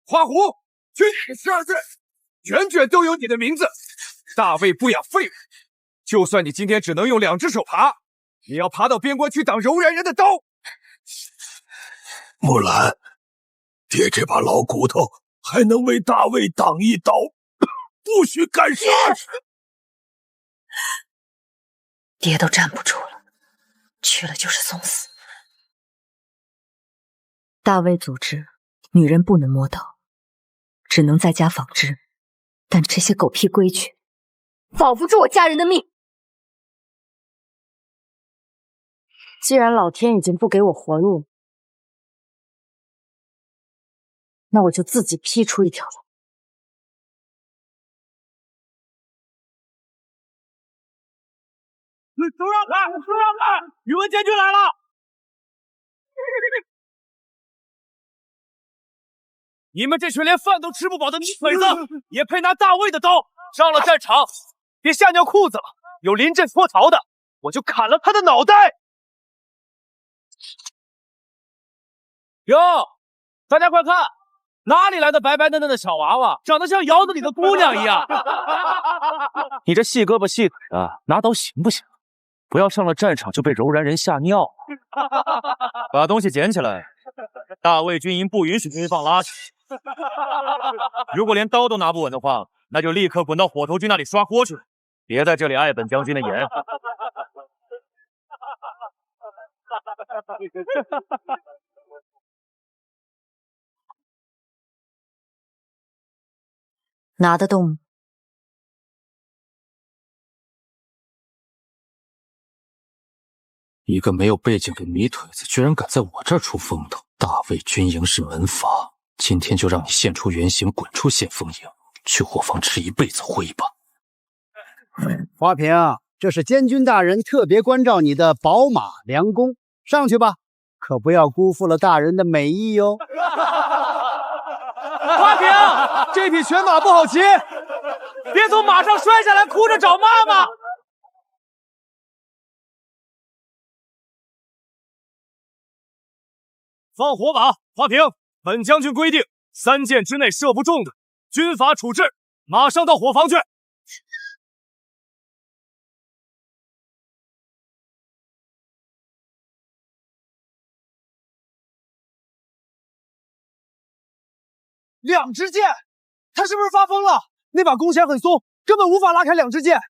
花狐，去你的12卷，卷卷都有你的名字。大卫不养废物，就算你今天只能用2只手爬，也要爬到边关去挡柔然人的刀。木兰，爹这把老骨头还能为大卫挡一刀，不许干傻事。爹都站不住了，去了就是送死。大卫组织女人不能摸刀，只能在家纺织，但这些狗屁规矩，保不住我家人的命。既然老天已经不给我活路，那我就自己劈出一条路。都让开！都让开！宇文监军来了！你们这群连饭都吃不饱的泥腿子，也配拿大卫的刀？上了战场，别吓尿裤子了！有临阵脱逃的，我就砍了他的脑袋！哟，大家快看，哪里来的白白嫩嫩的小娃娃，长得像窑子里的姑娘一样？你这细胳膊细腿的，拿刀行不行？不要上了战场就被柔然人吓尿。把东西捡起来，大卫军营不允许堆放垃圾。如果连刀都拿不稳的话，那就立刻滚到火头军那里刷锅去，别在这里碍本将军的颜。拿得动吗？一个没有背景的泥腿子，居然敢在我这儿出风头！大卫军营是门阀，今天就让你现出原形，滚出先锋营，去伙房吃一辈子灰吧！花瓶，这是监军大人特别关照你的宝马良弓，上去吧，可不要辜负了大人的美意哟。花瓶，这匹全马不好骑，别从马上摔下来，哭着找妈妈。放火把，花瓶，本将军规定，3箭之内射不中的，军法处置，马上到伙房去。2支箭，他是不是发疯了？那把弓弦很松，根本无法拉开2支箭。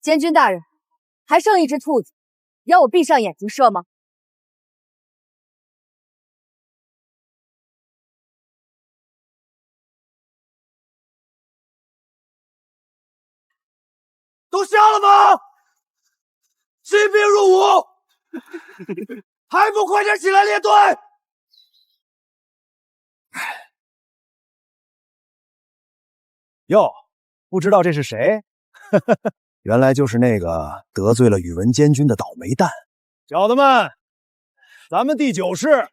监军大人，还剩1只兔子，要我闭上眼睛射吗？都下了吗？新兵入伍，还不快点起来列队！哟，不知道这是谁？原来就是那个得罪了宇文监军的倒霉蛋。小子们，咱们第9师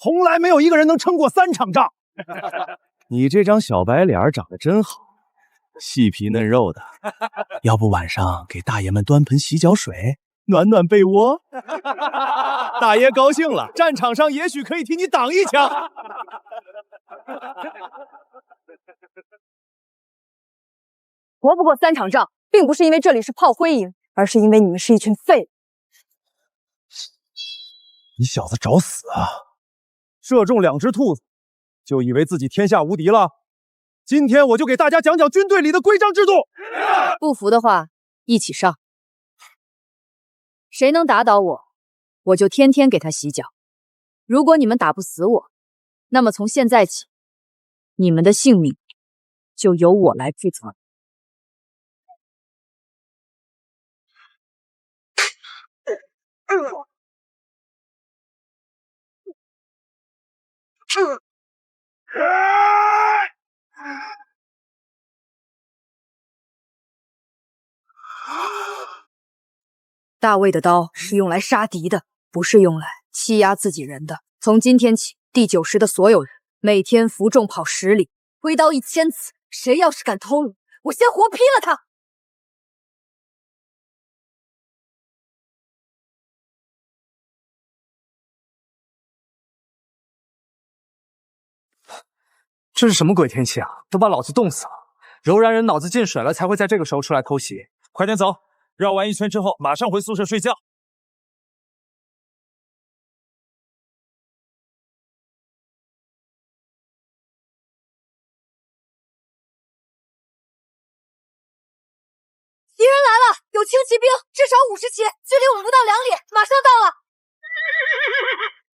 从来没有一个人能撑过3场仗。你这张小白脸长得真好，细皮嫩肉的。要不晚上给大爷们端盆洗脚水，暖暖被窝？大爷高兴了，战场上也许可以替你挡一枪。活不过3场仗，并不是因为这里是炮灰营，而是因为你们是一群废物。你小子找死啊！射中2只兔子，就以为自己天下无敌了？今天我就给大家讲讲军队里的规章制度。不服的话，一起上。谁能打倒我，我就天天给他洗脚。如果你们打不死我，那么从现在起，你们的性命就由我来负责。大卫的刀是用来杀敌的，不是用来欺压自己人的。从今天起，第9师的所有人每天负重跑10里，挥刀1000次，谁要是敢偷了，我先活劈了他！这是什么鬼天气啊！都把老子冻死了。柔然人脑子进水了，才会在这个时候出来偷袭。快点走，绕完一圈之后马上回宿舍睡觉。敌人来了，有轻骑兵，至少50骑，距离我们不到2里，马上到了。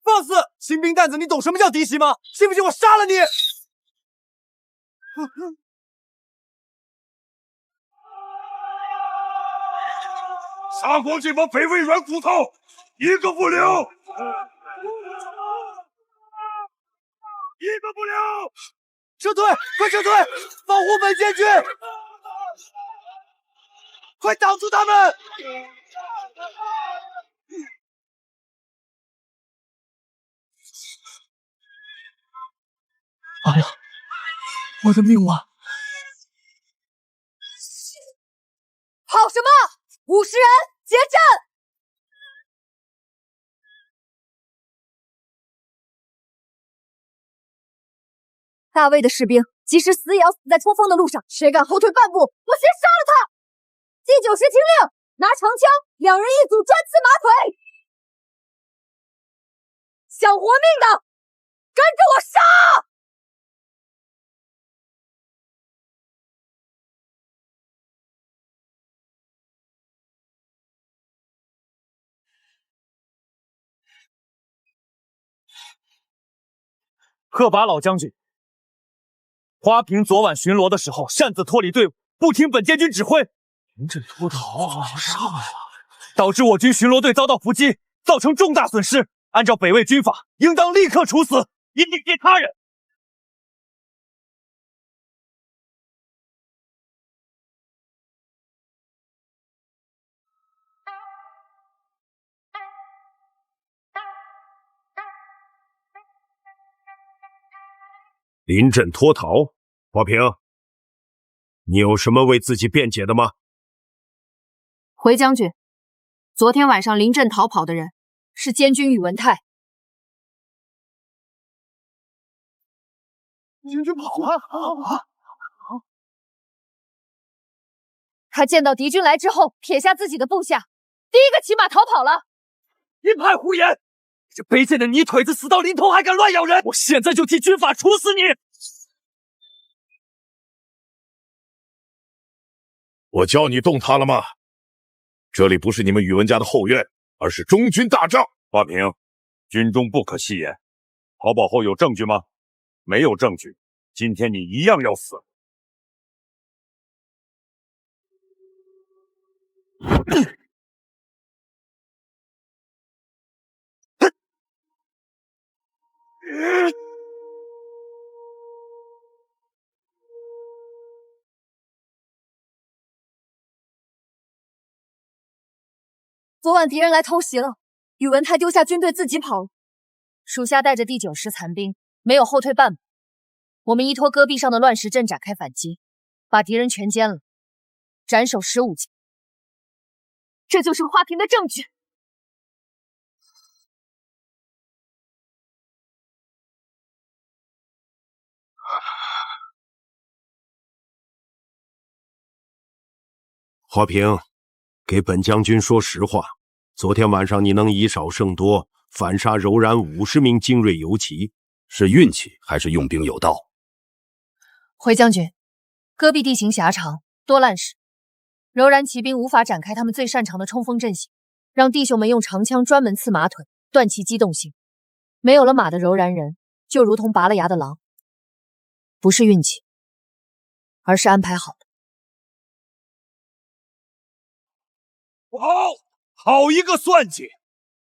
放肆！新兵蛋子，你懂什么叫敌袭吗？信不信我杀了你？杀光这帮北魏软骨头，一个不留！一个不留！撤退！快撤退！保护本监军！快挡住他们！完了，我的命啊！跑什么？50人结阵！大魏的士兵即使死也要死在冲锋的路上，谁敢后退半步，我先杀了他！第9师听令，拿长枪，2人一组，专刺马腿。想活命的，跟着我杀！贺拔老将军，花瓶昨晚巡逻的时候擅自脱离队伍，不听本监军指挥，临阵脱逃，杀了，导致我军巡逻队遭到伏击，造成重大损失。按照北魏军法，应当立刻处死，以警戒他人。临阵脱逃，华平，你有什么为自己辩解的吗？回将军，昨天晚上临阵逃跑的人是监军宇文泰。监军跑了！他见到敌军来之后，撇下自己的部下，第一个骑马逃跑了。一派胡言！这卑贱的泥腿子死到临头还敢乱咬人！我现在就替军法处死你！我叫你动他了吗？这里不是你们宇文家的后院，而是中军大帐。华平，军中不可戏言。逃跑后有证据吗？没有证据，今天你一样要死。昨晚敌人来偷袭了，宇文泰丢下军队自己跑了，属下带着第9师残兵，没有后退半步。我们依托戈壁上的乱石阵展开反击，把敌人全歼了，斩首15级。这就是花瓶的证据。华平，给本将军说实话，昨天晚上你能以少胜多，反杀柔然50名精锐游骑，是运气还是用兵有道？回将军，戈壁地形狭长，多烂石，柔然骑兵无法展开他们最擅长的冲锋阵型，让弟兄们用长枪专门刺马腿，断其机动性。没有了马的柔然人，就如同拔了牙的狼，不是运气，而是安排好的。好一个算计！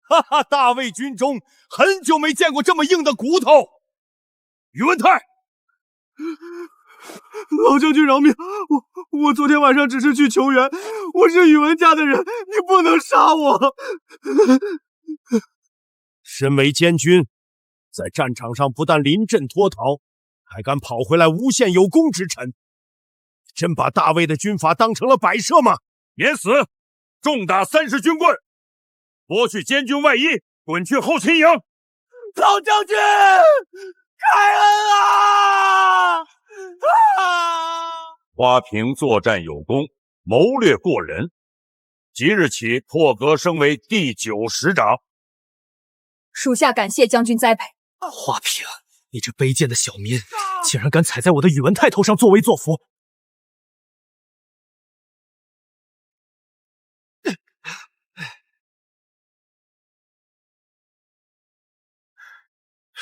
哈哈，大魏军中很久没见过这么硬的骨头。宇文泰，老将军饶命！我昨天晚上只是去求援，我是宇文家的人，你不能杀我。身为监军，在战场上不但临阵脱逃，还敢跑回来诬陷有功之臣，真把大魏的军法当成了摆设吗？免死，重打30军棍，剥去监军外衣，滚去后勤营。老将军，开恩啊！花瓶作战有功，谋略过人，即日起破格升为第9师长。属下感谢将军栽培。花瓶，你这卑贱的小民，竟然敢踩在我的宇文泰头上作威作福！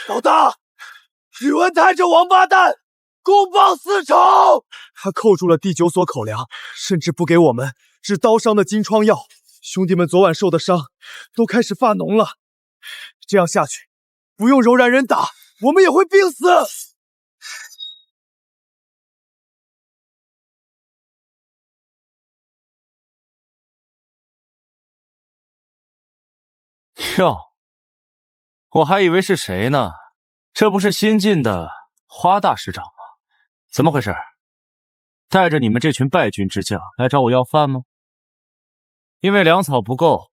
老大，宇文泰这王八蛋，公报私仇！他扣住了第9所口粮，甚至不给我们治刀伤的金疮药。兄弟们昨晚受的伤都开始发脓了，这样下去，不用柔然人打，我们也会病死。哟，我还以为是谁呢，这不是新晋的花大师长吗？怎么回事？带着你们这群败军之将来找我要饭吗？因为粮草不够，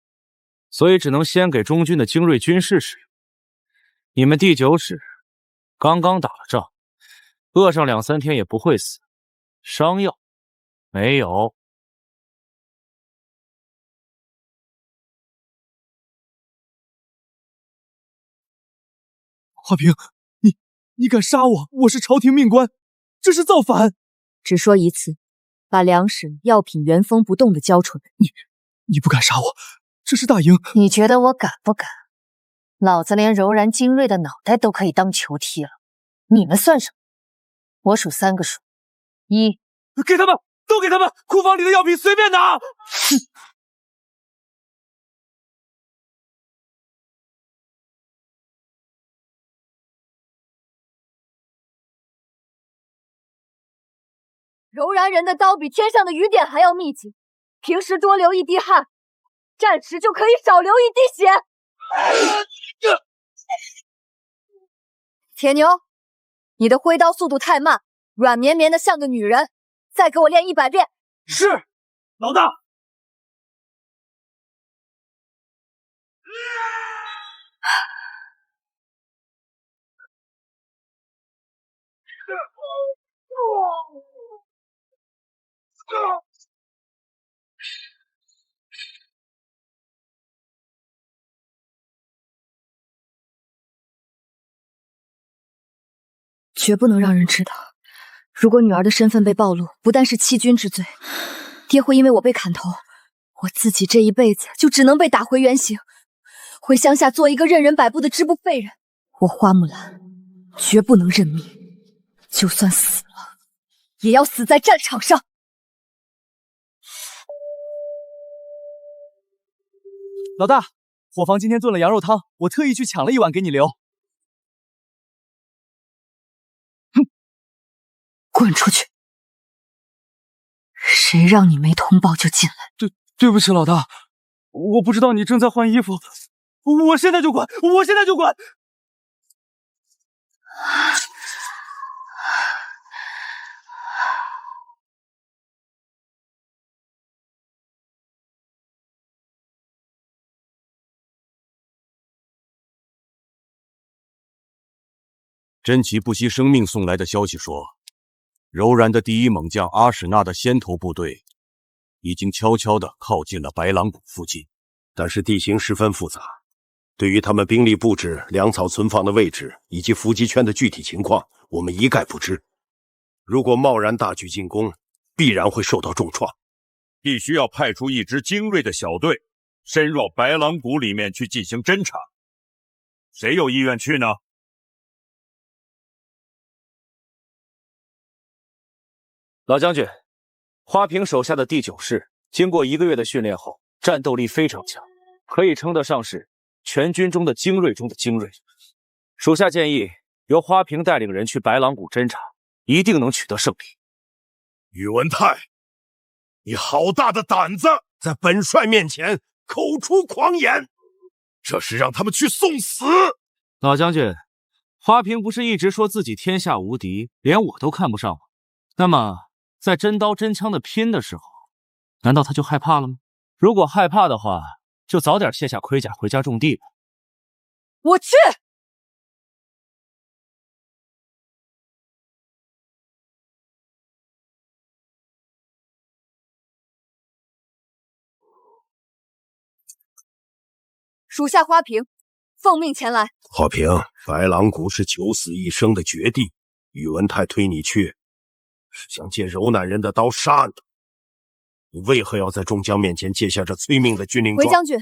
所以只能先给中军的精锐军士使用。你们第9师刚刚打了仗，饿上2、3天也不会死，伤药没有。花瓶，你敢杀我？我是朝廷命官，这是造反！只说一次，把粮食、药品原封不动的交出来。你不敢杀我，这是大营。你觉得我敢不敢？老子连柔然精锐的脑袋都可以当球踢了，你们算什么？我数3个数，1，给他们，都给他们，库房里的药品随便拿。哼！柔然人的刀比天上的雨点还要密集，平时多流一滴汗，战时就可以少流一滴血。铁牛，你的挥刀速度太慢，软绵绵的像个女人，再给我练100遍。是，老大。绝不能让人知道，如果女儿的身份被暴露，不但是欺君之罪，爹会因为我被砍头，我自己这一辈子就只能被打回原形，回乡下做一个任人摆布的织布废人。我花木兰绝不能认命，就算死了，也要死在战场上。老大，伙房今天炖了羊肉汤，我特意去抢了1碗给你留。滚出去！谁让你没通报就进来？对不起，老大，我不知道你正在换衣服，我现在就滚，我现在就滚！真奇不惜生命送来的消息说，柔然的第1猛将阿史那的先头部队已经悄悄地靠近了白狼谷附近，但是地形十分复杂，对于他们兵力布置、粮草存放的位置以及伏击圈的具体情况，我们一概不知。如果贸然大举进攻，必然会受到重创。必须要派出一支精锐的小队，深入白狼谷里面去进行侦查。谁有意愿去呢？老将军，花瓶手下的第9师经过1个月的训练后，战斗力非常强，可以称得上是全军中的精锐中的精锐。属下建议由花瓶带领人去白狼谷侦查，一定能取得胜利。宇文泰，你好大的胆子，在本帅面前口出狂言，这是让他们去送死！老将军，花瓶不是一直说自己天下无敌，连我都看不上吗？那么在真刀真枪的拼的时候，难道他就害怕了吗？如果害怕的话，就早点卸下盔甲回家种地吧。我去。属下花瓶，奉命前来。花瓶，白狼谷是九死一生的绝地，宇文泰推你去，是想借柔南人的刀杀你。你为何要在众将面前借下这催命的军令状？回将军，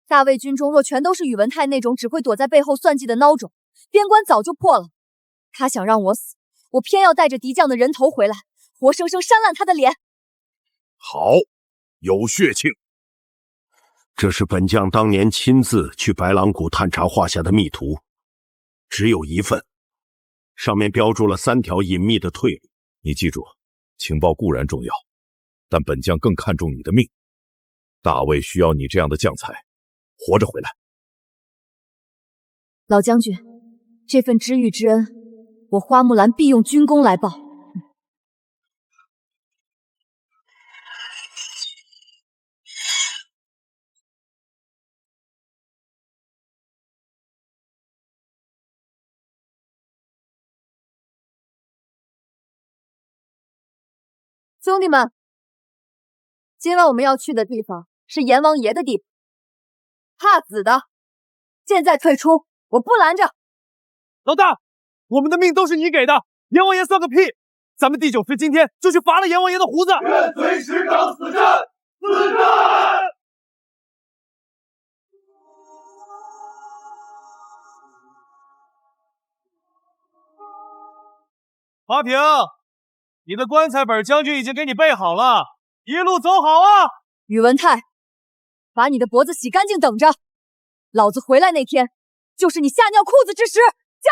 大魏军中若全都是宇文泰那种只会躲在背后算计的孬种，边关早就破了。他想让我死，我偏要带着敌将的人头回来，活生生扇烂他的脸。好，有血性。这是本将当年亲自去白狼谷探查画下的密图，只有一份，上面标注了3条隐秘的退路。你记住，情报固然重要，但本将更看重你的命。大魏需要你这样的将才，活着回来。老将军，这份知遇之恩，我花木兰必用军功来报。兄弟们，今晚我们要去的地方是阎王爷的地方，怕死的现在退出，我不拦着。老大，我们的命都是你给的，阎王爷算个屁！咱们第9师今天就去拔了阎王爷的胡子。愿随时长死战，死战！华平，你的棺材本将军已经给你备好了，一路走好啊！宇文泰，把你的脖子洗干净，等着，老子回来那天，就是你吓尿裤子之时。驾！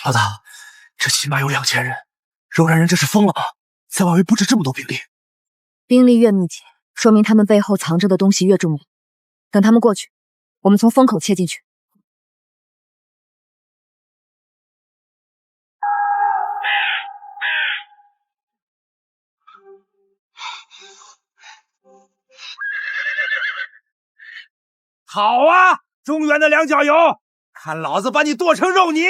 老大，这起码有2000人，柔然人这是疯了吗？在外围布置这么多兵力，兵力越密集，说明他们背后藏着的东西越重要。等他们过去，我们从风口切进去。好啊，中原的两脚油，看老子把你剁成肉泥！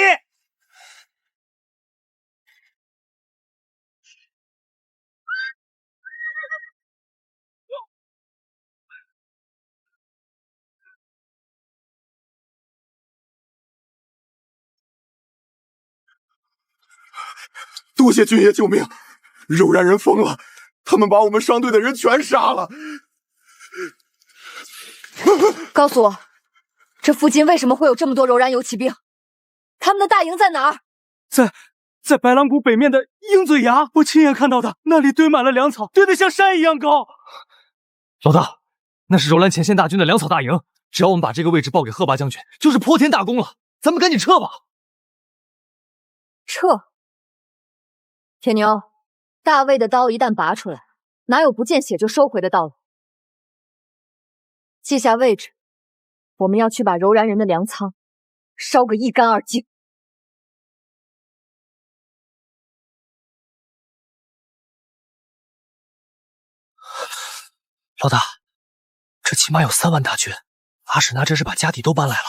多谢军爷救命！柔然人疯了，他们把我们商队的人全杀了。告诉我，这附近为什么会有这么多柔然游骑兵？他们的大营在哪儿？在白狼谷北面的鹰嘴崖，我亲眼看到的，那里堆满了粮草，堆得像山一样高。老大，那是柔然前线大军的粮草大营，只要我们把这个位置报给贺拔将军，就是泼天大功了。咱们赶紧撤吧。撤！铁牛，大魏的刀一旦拔出来，哪有不见血就收回的道理？记下位置，我们要去把柔然人的粮仓烧个一干二净。老大，这起码有3万大军，阿史那真是把家底都搬来了。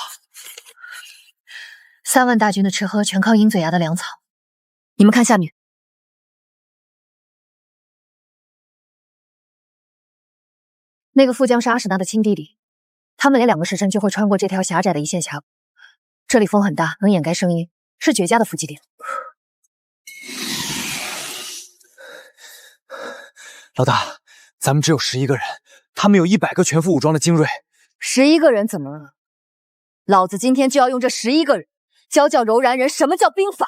3万大军的吃喝全靠鹰嘴崖的粮草。你们看下面。那个副将是阿史那的亲弟弟，他们连2个时辰就会穿过这条狭窄的一线峡谷。这里风很大，能掩盖声音，是绝佳的伏击点。老大，咱们只有11个人，他们有100个全副武装的精锐。11个人怎么了？老子今天就要用这11个人教教柔然人什么叫兵法。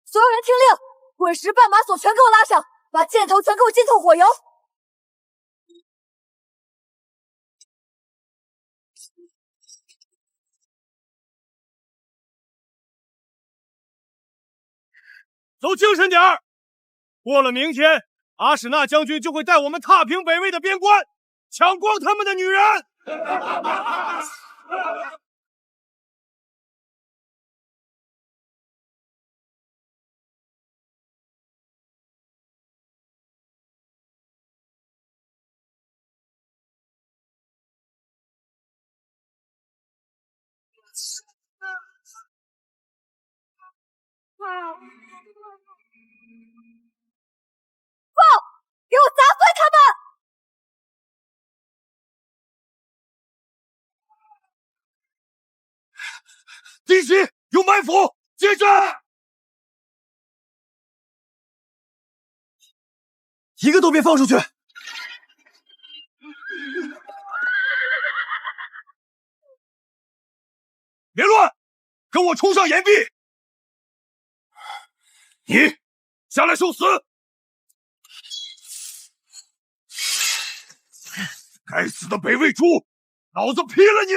所有人听令，滚石绊马索全给我拉上，把箭头全给我浸透火油。都精神点儿！过了明天，阿史那将军就会带我们踏平北魏的边关，抢光他们的女人。给我砸碎他们！敌袭，有埋伏，接着！一个都别放出去！别乱，跟我冲上岩壁！你下来受死！该死的北魏猪，老子劈了你！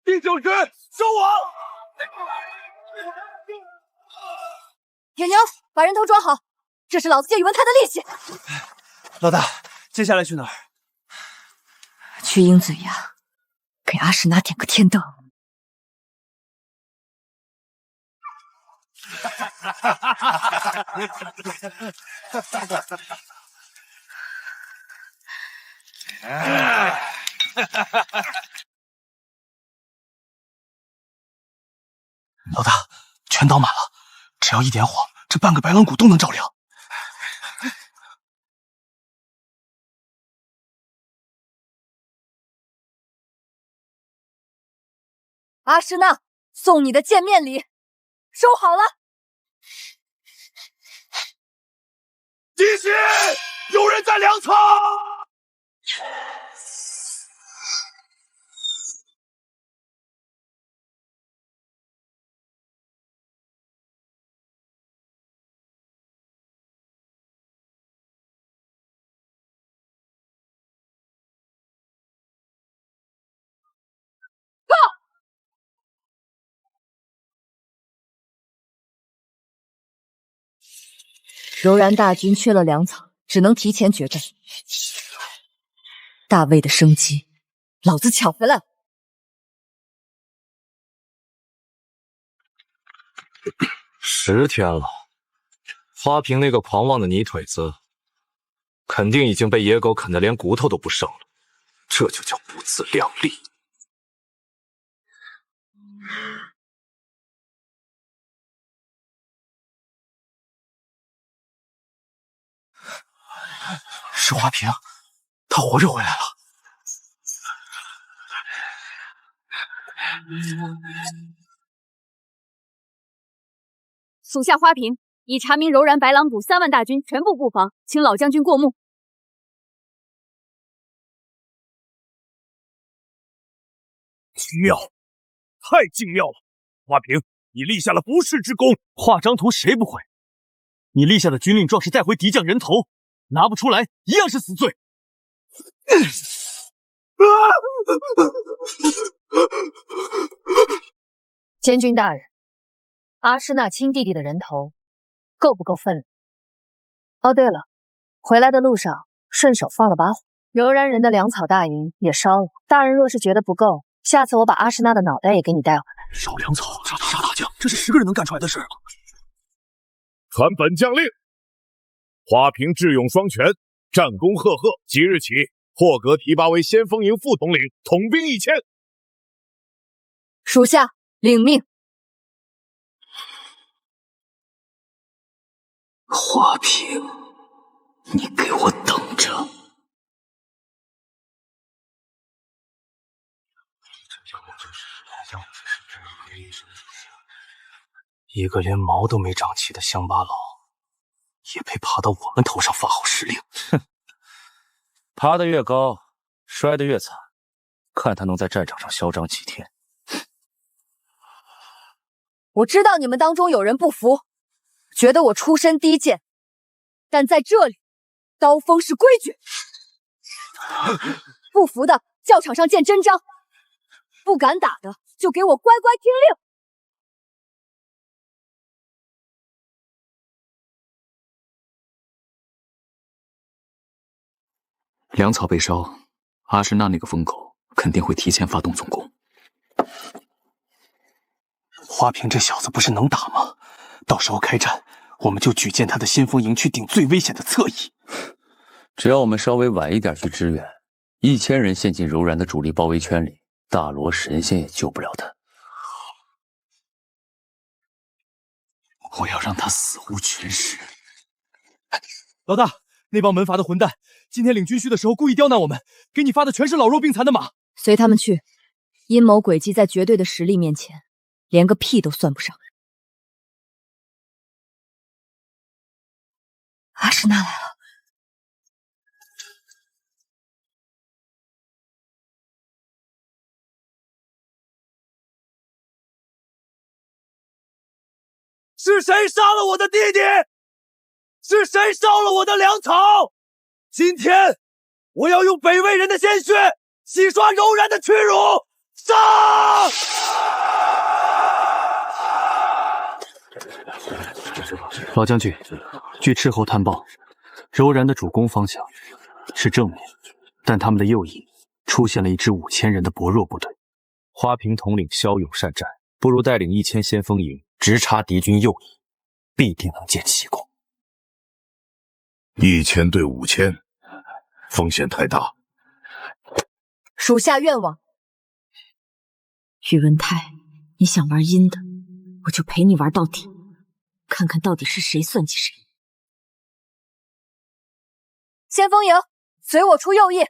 第九师收网！野牛，把人头装好，这是老子借宇文泰的利器。老大，接下来去哪儿？去鹰嘴崖，给阿史那点个天灯。老大，全倒满了，只要一点火，这半个白狼谷都能照亮。阿史那，送你的见面礼，收好了。敌袭！有人在粮仓！柔然大军缺了粮草，只能提前决战。大魏的生机，老子抢回来了！10天了，花瓶那个狂妄的泥腿子，肯定已经被野狗啃得连骨头都不剩了。这就叫不自量力。是花瓶，他活着回来了。属下花瓶已查明柔然白狼谷3万大军全部布防，请老将军过目。精妙，太精妙了！花瓶，你立下了不世之功。画张图谁不会？你立下的军令状是带回敌将人头，拿不出来一样是死罪。监军大人，阿诗那亲弟弟的人头够不够分量？哦，对了，回来的路上顺手放了把火，柔然人的粮草大营也烧了。大人若是觉得不够，下次我把阿诗那的脑袋也给你带回来。烧粮草，杀大将，这是10个人能干出来的事。传本将令，花瓶智勇双全，战功赫赫，即日起破格提拔为先锋营副统领，统兵1000。属下领命。花瓶，你给我等着！一个连毛都没长齐的乡巴佬，也配爬到我们头上发号施令？哼，爬得越高，摔得越惨，看他能在战场上嚣张几天。我知道你们当中有人不服，觉得我出身低贱，但在这里，刀锋是规矩。不服的，教场上见真章；不敢打的，就给我乖乖听令。粮草被烧，阿什纳那个疯狗肯定会提前发动总攻。花瓶这小子不是能打吗？到时候开战，我们就举荐他的先锋营去顶最危险的侧翼。只要我们稍微晚一点去支援，1000人陷进柔然的主力包围圈里，大罗神仙也救不了他。我要让他死无全尸。老大，那帮门阀的混蛋，今天领军需的时候故意刁难我们，给你发的全是老弱病残的马。随他们去，阴谋诡计在绝对的实力面前，连个屁都算不上。阿什纳来了。是谁杀了我的弟弟？是谁烧了我的粮草？今天我要用北魏人的鲜血洗刷柔然的屈辱！杀！老将军，据斥候探报，柔然的主攻方向是正面，但他们的右翼出现了一支5000人的薄弱部队。花瓶统领骁勇善战，不如带领1000先锋营直插敌军右翼，必定能见奇功。1000对5000，风险太大。属下愿望。宇文泰，你想玩阴的，我就陪你玩到底，看看到底是谁算计谁。先锋营，随我出右翼。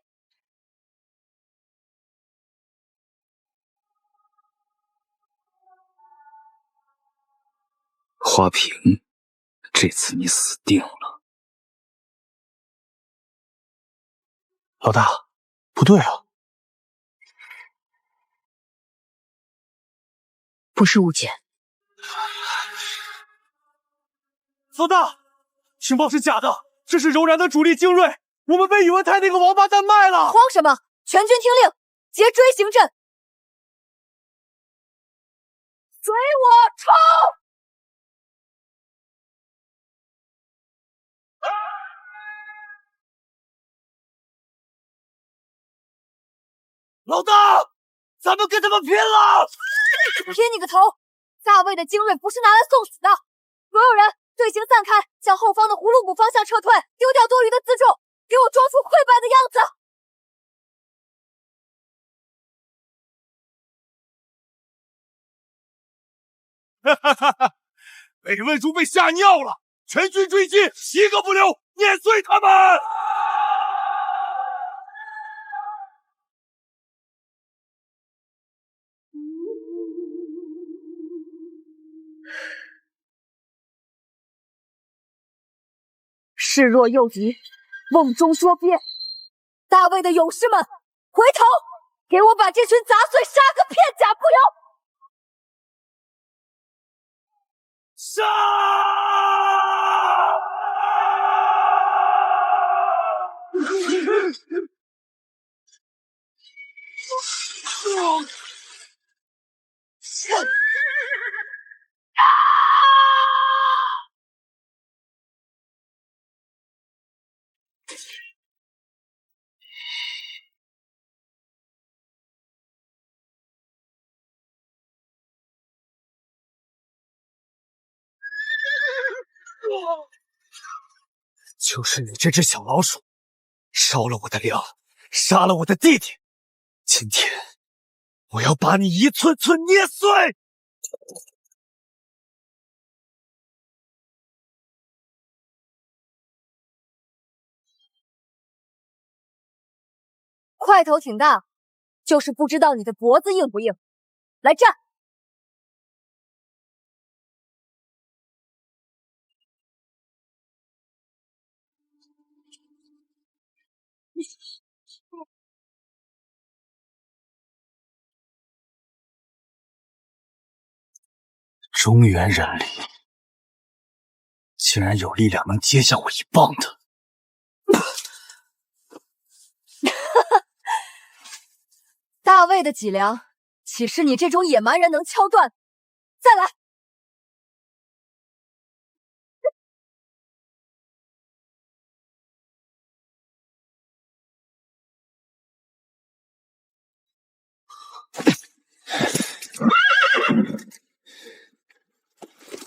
花瓶，这次你死定了。老大，不对啊，不是5000。老大，情报是假的，这是柔然的主力精锐，我们被宇文泰那个王八蛋卖了。慌什么？全军听令，结锥行阵，随我冲！老大，咱们跟他们拼了！拼你个头！大魏的精锐不是拿来送死的！所有人队形散开，向后方的葫芦谷方向撤退，丢掉多余的辎重，给我装出溃败的样子！哈哈哈哈！北魏族被吓尿了，全军追击，一个不留，碾碎他们！视若诱敌，瓮中捉鳖。大魏的勇士们，回头，给我把这群杂碎杀个片甲不留！杀！就是你这只小老鼠，烧了我的粮，杀了我的弟弟。今天我要把你一寸寸捏碎！块头挺大，就是不知道你的脖子硬不硬。来战！中原人里，竟然有力量能接下我一棒的！卫的脊梁，岂是你这种野蛮人能敲断？再来！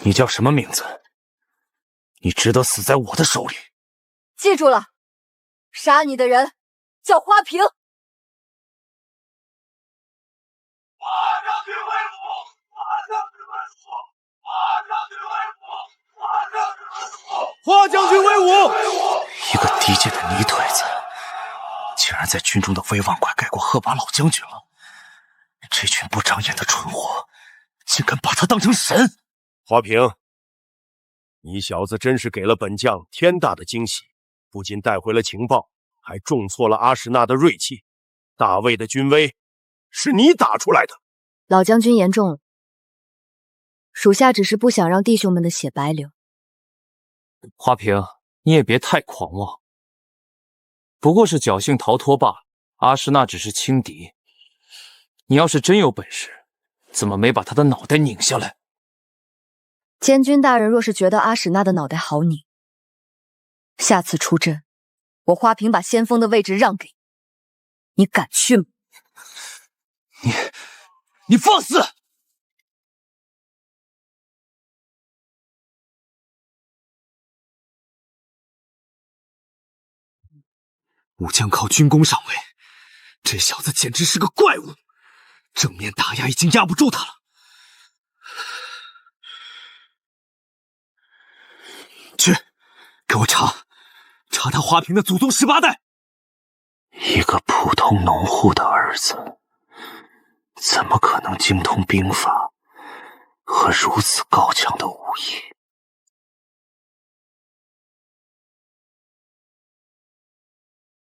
你叫什么名字？你值得死在我的手里。记住了，杀你的人叫花瓶。花将军威武！一个低贱的泥腿子，竟然在军中的威望快盖过赫拔老将军了。这群不长眼的蠢货，竟敢把他当成神！花瓶，你小子真是给了本将天大的惊喜，不仅带回了情报，还重挫了阿史那的锐气。大魏的军威是你打出来的。老将军言重了，属下只是不想让弟兄们的血白流。花瓶，你也别太狂妄，不过是侥幸逃脱罢了。阿诗那只是轻敌，你要是真有本事，怎么没把他的脑袋拧下来？监军大人若是觉得阿史那的脑袋好拧，下次出阵，我花瓶把先锋的位置让给你，你敢去吗？你放肆！武将靠军功上位，这小子简直是个怪物，正面打压已经压不住他了。去，给我查他花瓶的祖宗18代。一个普通农户的儿子，怎么可能精通兵法和如此高强的武艺？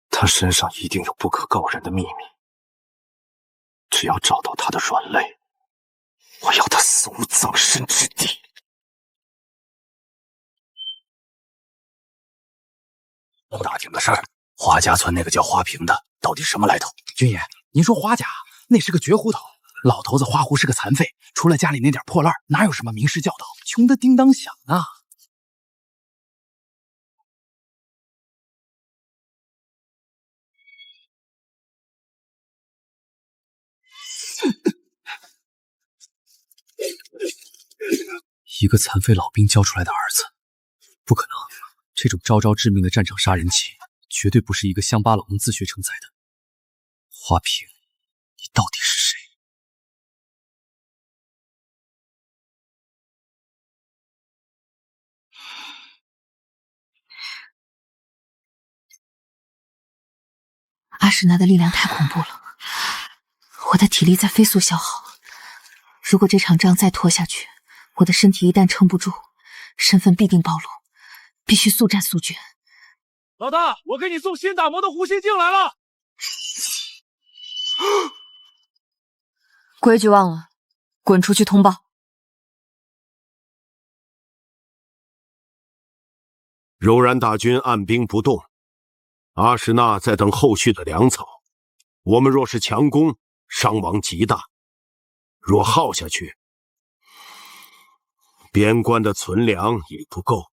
他身上一定有不可告人的秘密，只要找到他的软肋，我要他死无葬身之地。打听的事儿，花家村那个叫花瓶的到底什么来头？军爷，您说花家那是个绝户头，老头子花胡是个残废，除了家里那点破烂，哪有什么名士教导，穷得叮当响啊！一个残废老兵教出来的儿子，不可能！这种招招致命的战场杀人棋，绝对不是一个乡巴佬能自学成才的。花瓶，你到底是谁？阿史那的力量太恐怖了，我的体力在飞速消耗。如果这场仗再拖下去，我的身体一旦撑不住，身份必定暴露，必须速战速决。老大，我给你送新打磨的护心镜来了。规矩忘了，滚出去通报。柔然大军按兵不动，阿史那在等后续的粮草。我们若是强攻，伤亡极大；若耗下去，边关的存粮也不够。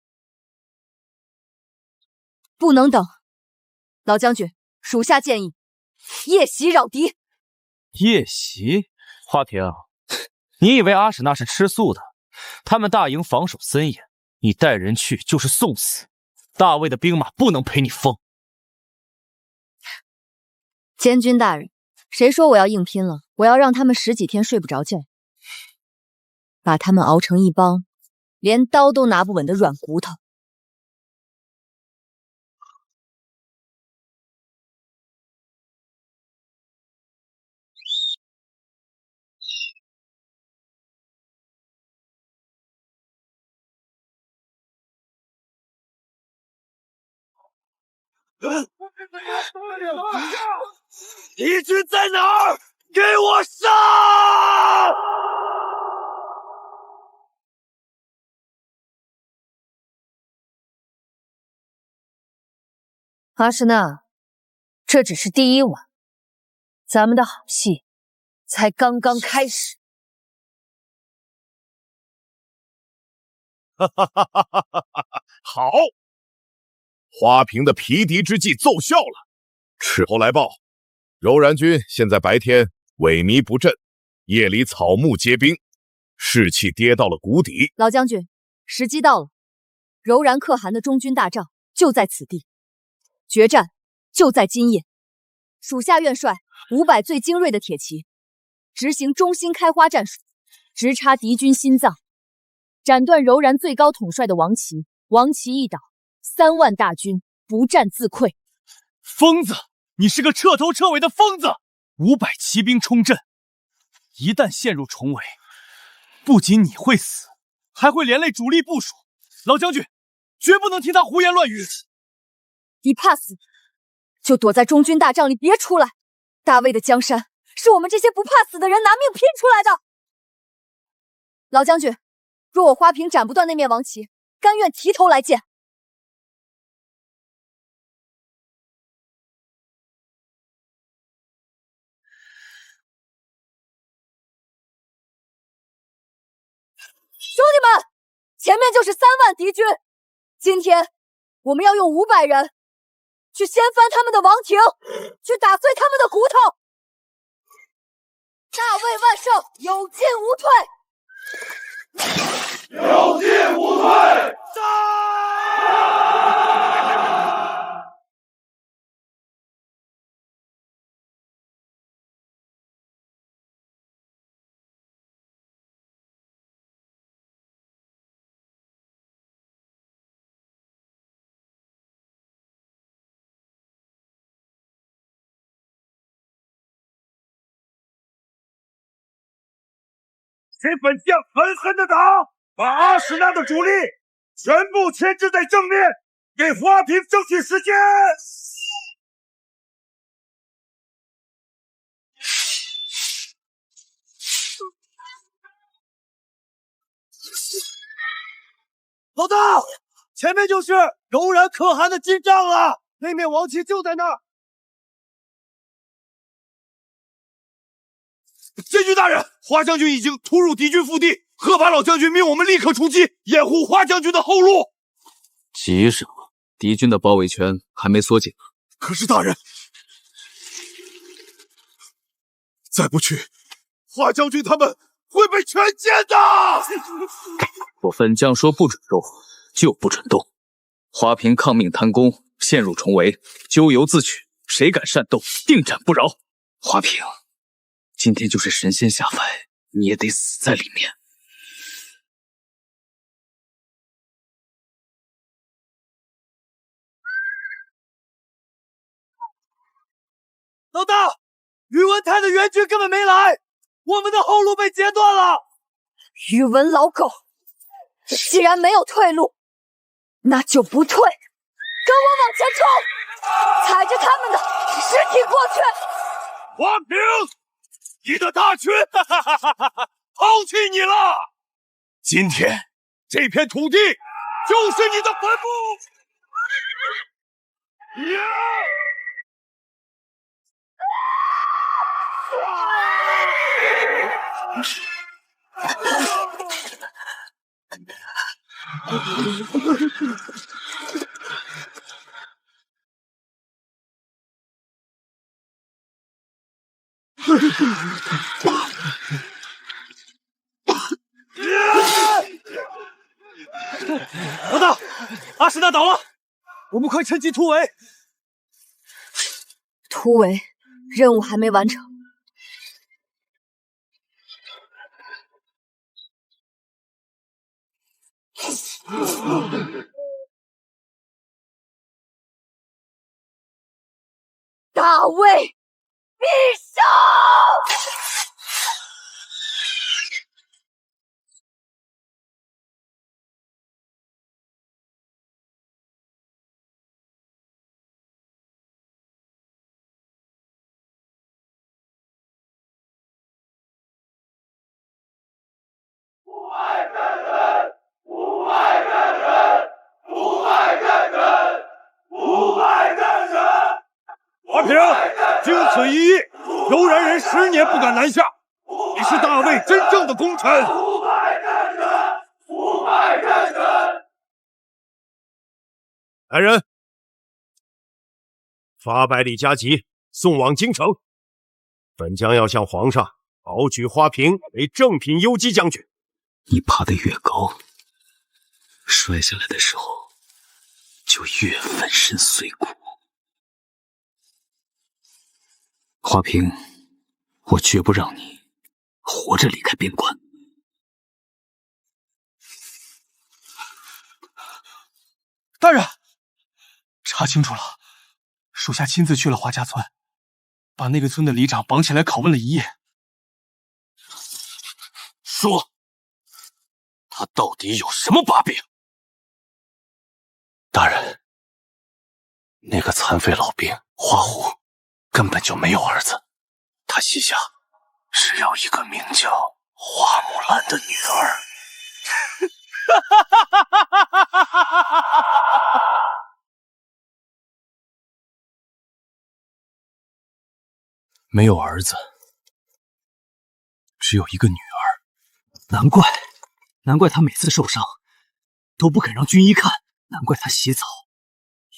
不能等，老将军，属下建议夜袭扰敌。夜袭？花瓶，你以为阿史那是吃素的？他们大营防守森严，你带人去就是送死。大魏的兵马不能陪你疯。监军大人，谁说我要硬拼了？我要让他们10几天睡不着觉，把他们熬成一帮连刀都拿不稳的软骨头。敌军在哪儿？给我上！阿史那，这只是第一晚，咱们的好戏才刚刚开始。哈哈哈哈哈哈！好，花瓶的皮敌之计奏效了。斥候来报，柔然军现在白天萎靡不振，夜里草木皆兵，士气跌到了谷底。老将军，时机到了，柔然可汗的中军大帐就在此地，决战就在今夜。属下愿率500最精锐的铁骑，执行中心开花战术，直插敌军心脏，斩断柔然最高统帅的王旗。王旗一倒，3万大军不战自溃。疯子，你是个彻头彻尾的疯子！500骑兵冲阵，一旦陷入重围，不仅你会死，还会连累主力部署。老将军，绝不能听他胡言乱语。你怕死，就躲在中军大帐里，别出来。大魏的江山是我们这些不怕死的人拿命拼出来的。老将军，若我花瓶斩不断那面王旗，甘愿提头来见。兄弟们，前面就是3万敌军，今天我们要用500人去掀翻他们的王庭，去打碎他们的骨头。大魏万胜，有进无退。有进无退！请本将狠狠的打，把阿史那的主力全部牵制在正面，给花瓶争取时间。老大，前面就是柔然可汗的金帐了，那面王旗就在那儿。监军大人，花将军已经突入敌军腹地，贺拔老将军命我们立刻出击，掩护花将军的后路。急什么？敌军的包围圈还没缩紧呢。可是大人，再不去，花将军他们会被全歼的。我本将说不准动，就不准动。花瓶抗命贪功，陷入重围，咎由自取，谁敢擅斗，定斩不饶。花瓶，今天就是神仙下凡，你也得死在里面。老大，宇文泰的援军根本没来，我们的后路被截断了。宇文老狗，既然没有退路，那就不退，跟我往前冲，踩着他们的尸体过去。花瓶，你的大军抛弃你了，今天这片土地就是你的坟墓。老大，阿史那倒了，我们快趁机突围。突围任务还没完成。大魏必胜！不爱战争，不爱战争，不爱战争，不爱战争。花瓶，经此一役，柔然人10年不敢南下，你是大魏真正的功臣。来人，发百里加急，送往京城。本将要向皇上保举花瓶为正品游击将军。你爬得越高，摔下来的时候就越粉身碎骨。花瓶，我绝不让你活着离开边关。大人，查清楚了，属下亲自去了华家村，把那个村的里长绑起来拷问了一夜。说，他到底有什么把柄？大人，那个残废老兵花狐根本就没有儿子，他膝下只有一个名叫花木兰的女儿。没有儿子，只有一个女儿。难怪他每次受伤都不肯让军医看，难怪他洗澡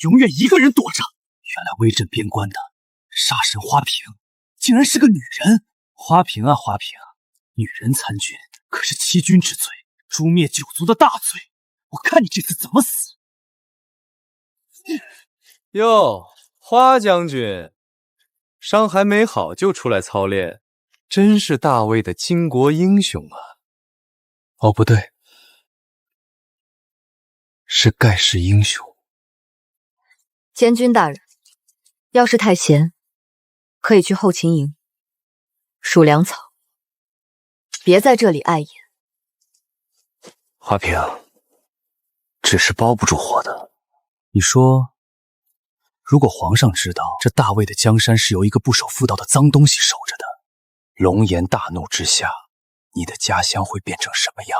永远一个人躲着。原来威震边关的杀神花瓶竟然是个女人。花瓶啊花瓶，女人参军可是欺君之罪，诛灭九族的大罪。我看你这次怎么死！哟，花将军，伤还没好就出来操练，真是大魏的巾帼英雄啊！哦，不对，是盖世英雄。监军大人，要是太闲，可以去后勤营数粮草，别在这里碍眼。花瓶，纸是包不住火的。你说，如果皇上知道这大魏的江山是由一个不守妇道的脏东西守着的，龙颜大怒之下，你的家乡会变成什么样？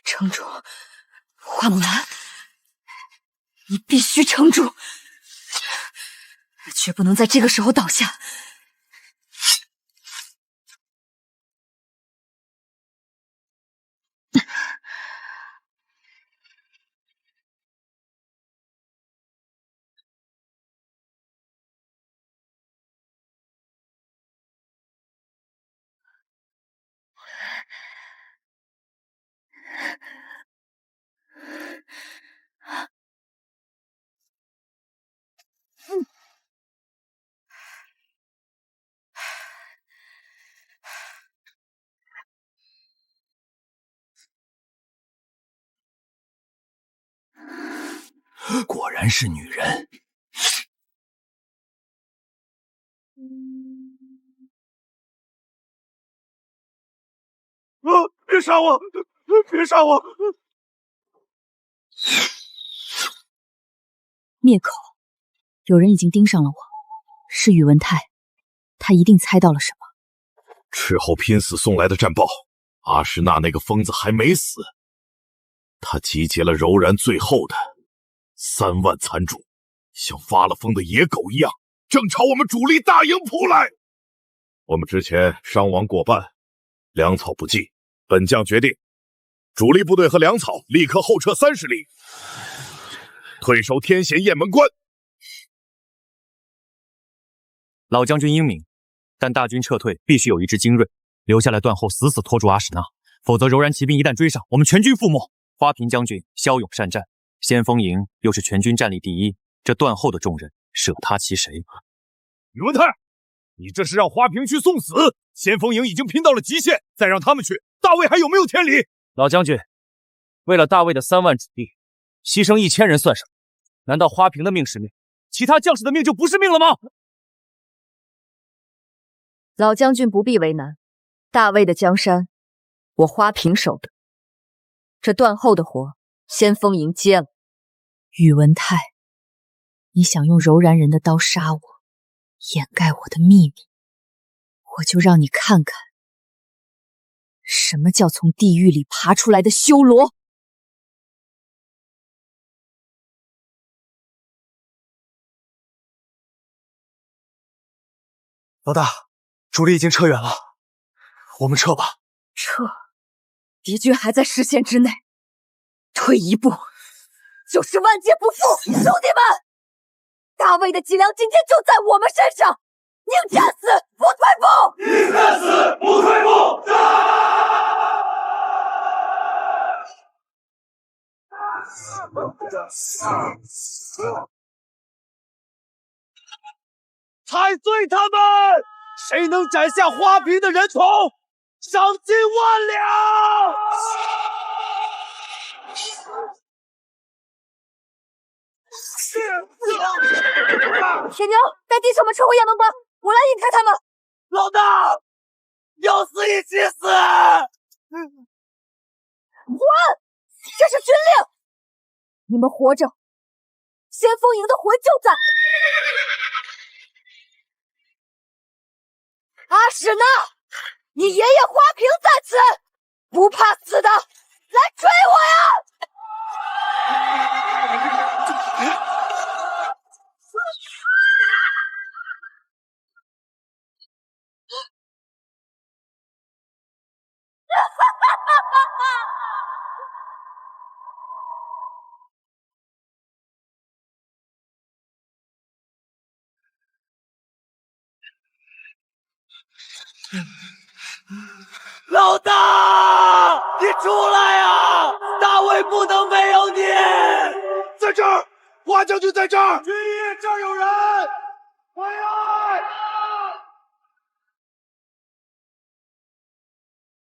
撑住，花木兰，你必须撑住，绝不能在这个时候倒下。果然是女人。别杀我！别杀我！灭口，有人已经盯上了我，是宇文泰，他一定猜到了什么。斥候拼死送来的战报，阿什纳那个疯子还没死，他集结了柔然最后的3万残主，像发了疯的野狗一样，正朝我们主力大营扑来。我们之前伤亡过半，粮草不济，本将决定，主力部队和粮草立刻后撤30里，退守天险雁门关。老将军英明，但大军撤退必须有一支精锐，留下来断后，死死拖住阿史那，否则柔然骑兵一旦追上，我们全军覆没。花瓶将军骁勇善战，先锋营又是全军战力第一，这断后的重任舍他其谁？宇文泰，你这是让花瓶去送死！先锋营已经拼到了极限，再让他们去，大魏还有没有天理？老将军，为了大魏的3万主力，牺牲1000人算什么？难道花瓶的命是命，其他将士的命就不是命了吗？老将军不必为难，大魏的江山，我花瓶守的。这断后的活，先锋营接了。宇文泰，你想用柔然人的刀杀我，掩盖我的秘密，我就让你看看，什么叫从地狱里爬出来的修罗。老大，主力已经撤远了，我们撤吧。撤，敌军还在视线之内，退一步就是万劫不复。兄弟们，大魏的脊梁今天就在我们身上，宁战死不退步！宁战死不退步！踩碎他们！谁能斩下花瓶的人头，赏金万两！铁牛，带弟兄们撤回雁门关，我来引开他们。老大，要死一起死！还！这是军令，你们活着，先锋营的魂就在。阿史那，你爷爷花瓶在此，不怕死的，来追我呀！老大，你出来啊！大魏不能没有你！在这儿，花将军在这儿。军爷，这儿有人！快来！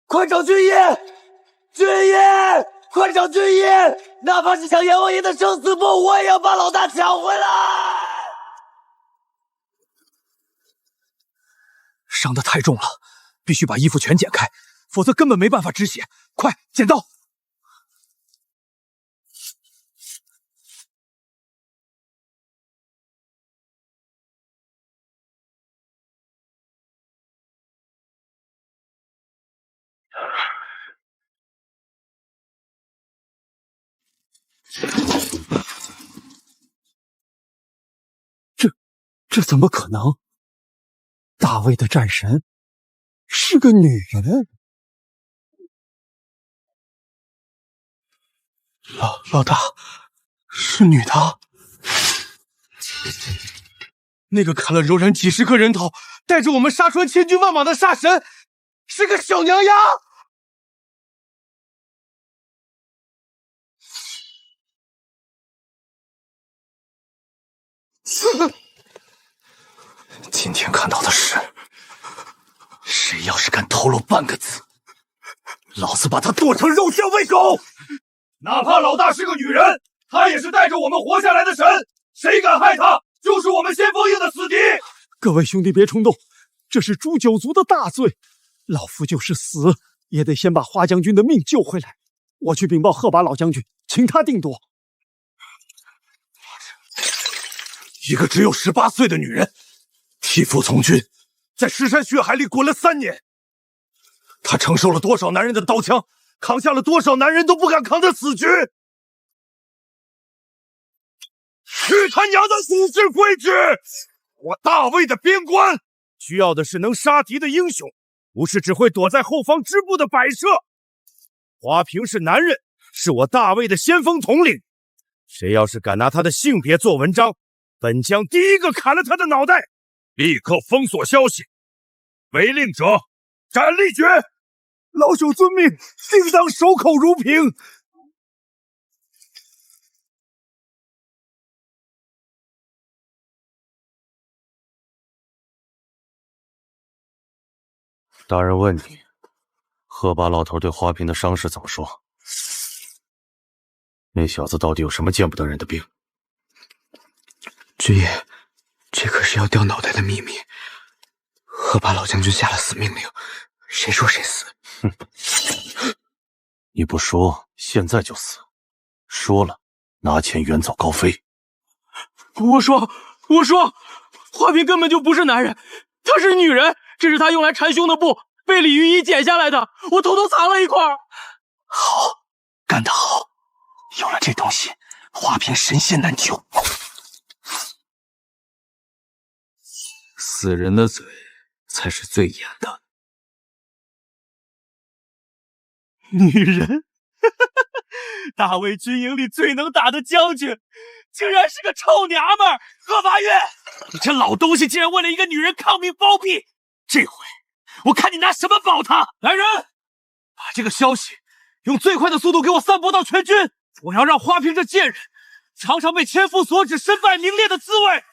快找军爷！军爷，快找军爷！哪怕是抢阎王爷的生死簿，我也要把老大抢回来！伤得太重了，必须把衣服全剪开，否则根本没办法止血。快，剪刀！这怎么可能？大魏的战神是个女人。老大，是女的。那个砍了柔然几十个人头，带着我们杀穿千军万马的杀神，是个小娘丫。今天看到的是，谁要是敢透露半个字，老子把他剁成肉馅喂狗！哪怕老大是个女人，她也是带着我们活下来的神，谁敢害她，就是我们先锋营的死敌！各位兄弟别冲动，这是诛九族的大罪，老夫就是死也得先把花将军的命救回来。我去禀报贺拔老将军，请他定夺。一个只有18岁的女人，替父从军，在尸山血海里滚了3年，她承受了多少男人的刀枪，扛下了多少男人都不敢扛的死局。去他娘的死士规矩！我大魏的边关需要的是能杀敌的英雄，不是只会躲在后方织布的摆设。花瓶是男人，是我大魏的先锋统领，谁要是敢拿他的性别做文章，本将第一个砍了他的脑袋，立刻封锁消息。违令者斩立决！老朽遵命，定当守口如瓶。大人问你，贺拔老头对花瓶的伤势怎么说？那小子到底有什么见不得人的病？军爷，这可是要掉脑袋的秘密。贺拔老将军下了死命令，谁说谁死。哼！你不说，现在就死；说了，拿钱远走高飞。我说，花瓶根本就不是男人，她是女人。这是她用来缠胸的布，被李云一剪下来的，我偷偷藏了一块。好，干得好！有了这东西，花瓶神仙难救。死人的嘴才是最严的。女人，大魏军营里最能打的将军，竟然是个臭娘们儿！贺发岳，你这老东西竟然为了一个女人抗命包庇！这回我看你拿什么保他！来人，把这个消息用最快的速度给我散播到全军！我要让花瓶这贱人尝尝被千夫所指、身败名裂的滋味！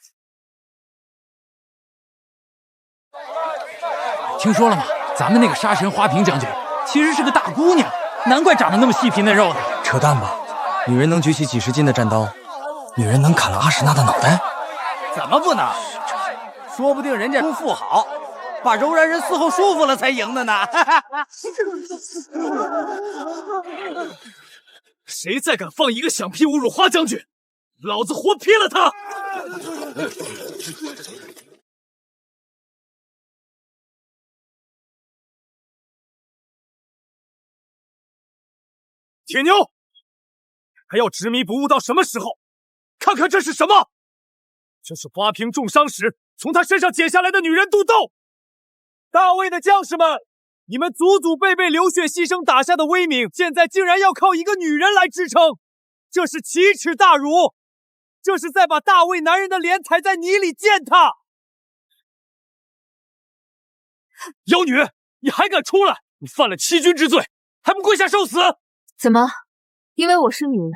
听说了吗？咱们那个杀神花瓶将军其实是个大姑娘，难怪长得那么细皮嫩肉的。扯淡吧！女人能举起几十斤的战刀，女人能砍了阿什纳的脑袋？怎么不能？说不定人家富豪把柔然人伺候舒服了才赢的呢。谁再敢放一个响屁侮辱花将军，老子活劈了他！铁牛，还要执迷不悟到什么时候？看看这是什么？这是花瓶重伤时从他身上解下来的女人肚兜。大魏的将士们，你们祖祖辈辈流血牺牲打下的威名，现在竟然要靠一个女人来支撑，这是奇耻大辱！这是在把大魏男人的脸踩在泥里践踏！妖女，你还敢出来？你犯了欺君之罪，还不跪下受死！怎么？因为我是女人，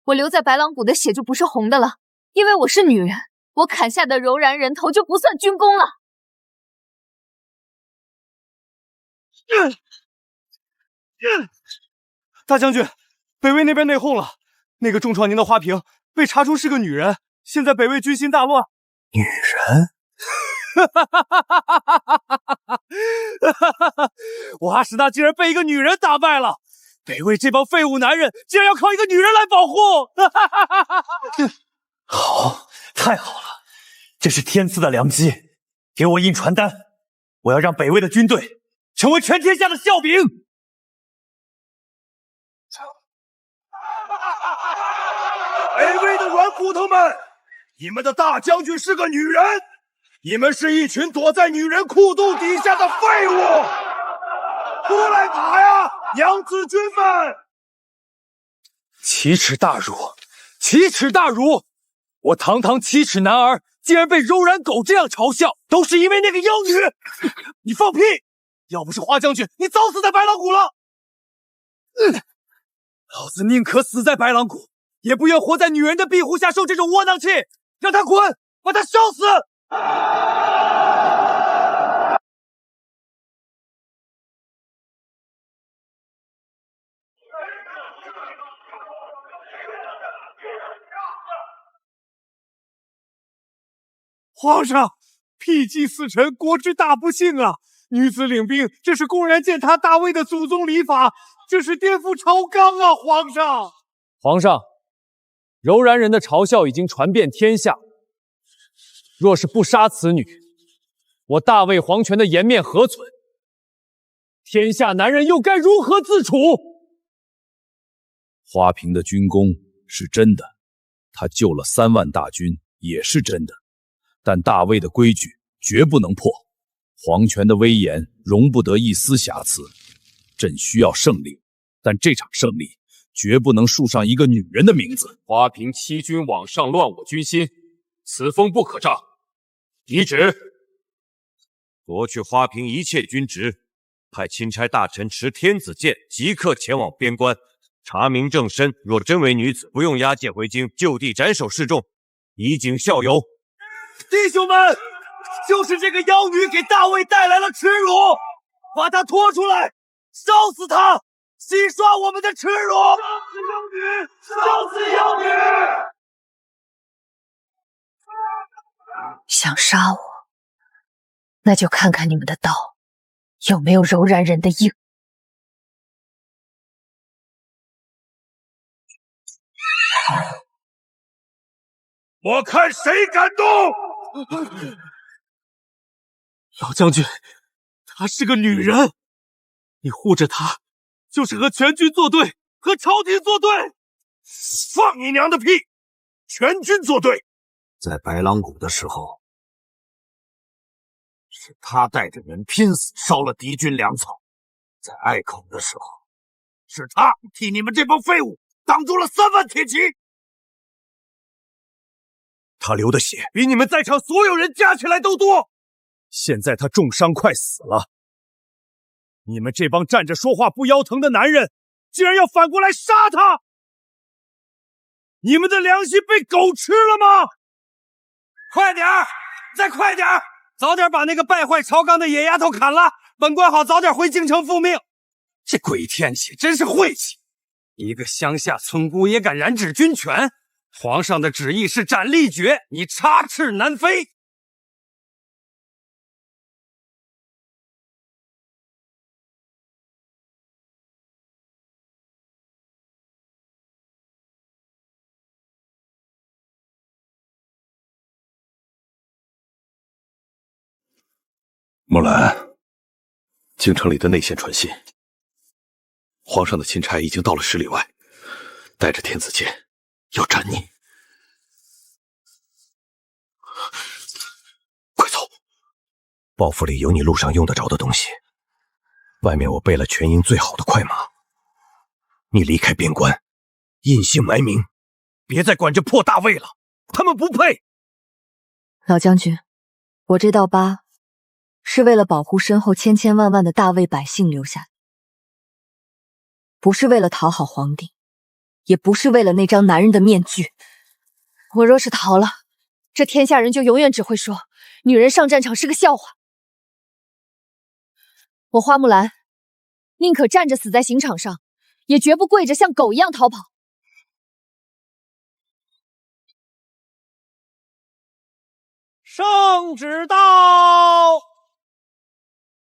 我留在白狼谷的血就不是红的了？因为我是女人，我砍下的柔然人头就不算军功了？大将军，北魏那边内讧了，那个重创您的花瓶被查出是个女人，现在北魏军心大乱。女人？我阿史那竟然被一个女人打败了！北魏这帮废物男人竟然要靠一个女人来保护！好，太好了，这是天赐的良机！给我印传单，我要让北魏的军队成为全天下的笑柄！北魏的软骨头们，你们的大将军是个女人，你们是一群躲在女人裤肚底下的废物！出来打呀，娘子军们！奇耻大辱！奇耻大辱！我堂堂七尺男儿，竟然被柔然狗这样嘲笑，都是因为那个妖女！你放屁！要不是花将军，你早死在白狼谷了！老子宁可死在白狼谷，也不愿活在女人的庇护下受这种窝囊气！让他滚，把他烧死！皇上，辟迹四臣，国之大不幸啊！女子领兵，这是公然践踏大魏的祖宗礼法，这是颠覆朝纲啊！皇上，皇上，柔然人的嘲笑已经传遍天下，若是不杀此女，我大魏皇权的颜面何存？天下男人又该如何自处？花瓶的军功是真的，他救了3万大军也是真的。但大魏的规矩绝不能破，皇权的威严容不得一丝瑕疵。朕需要胜利，但这场胜利绝不能树上一个女人的名字。花瓶欺君罔上，乱我军心，此风不可长。懿旨：夺去花瓶一切军职，派钦差大臣持天子剑即刻前往边关，查明正身。若真为女子，不用押解回京，就地斩首示众，以儆效尤。弟兄们，就是这个妖女给大魏带来了耻辱，把她拖出来，烧死她，洗刷我们的耻辱！烧死妖女！想杀我，那就看看你们的刀有没有柔然人的硬。我看谁敢动！老将军，她是个女人，你护着她，就是和全军作对，和朝廷作对。放你娘的屁！全军作对！在白狼谷的时候，是他带着人拼死烧了敌军粮草，在隘口的时候，是他替你们这帮废物挡住了3万铁骑。他流的血比你们在场所有人加起来都多。现在他重伤快死了，你们这帮站着说话不腰疼的男人，竟然要反过来杀他！你们的良心被狗吃了吗？快点儿，再快点儿，早点把那个败坏朝纲的野丫头砍了，本官好早点回京城复命。这鬼天气真是晦气，一个乡下村姑也敢染指军权，皇上的旨意是斩立决，你插翅难飞。木兰，京城里的内线传信，皇上的钦差已经到了10里外，带着天子剑要斩你。快走！包袱里有你路上用得着的东西，外面我备了全营最好的快马。你离开边关，隐姓埋名，别再管这破大魏了，他们不配。老将军，我这道疤是为了保护身后千千万万的大魏百姓留下的，不是为了讨好皇帝，也不是为了那张男人的面具。我若是逃了，这天下人就永远只会说女人上战场是个笑话。我花木兰宁可站着死在刑场上，也绝不跪着像狗一样逃跑。圣旨到！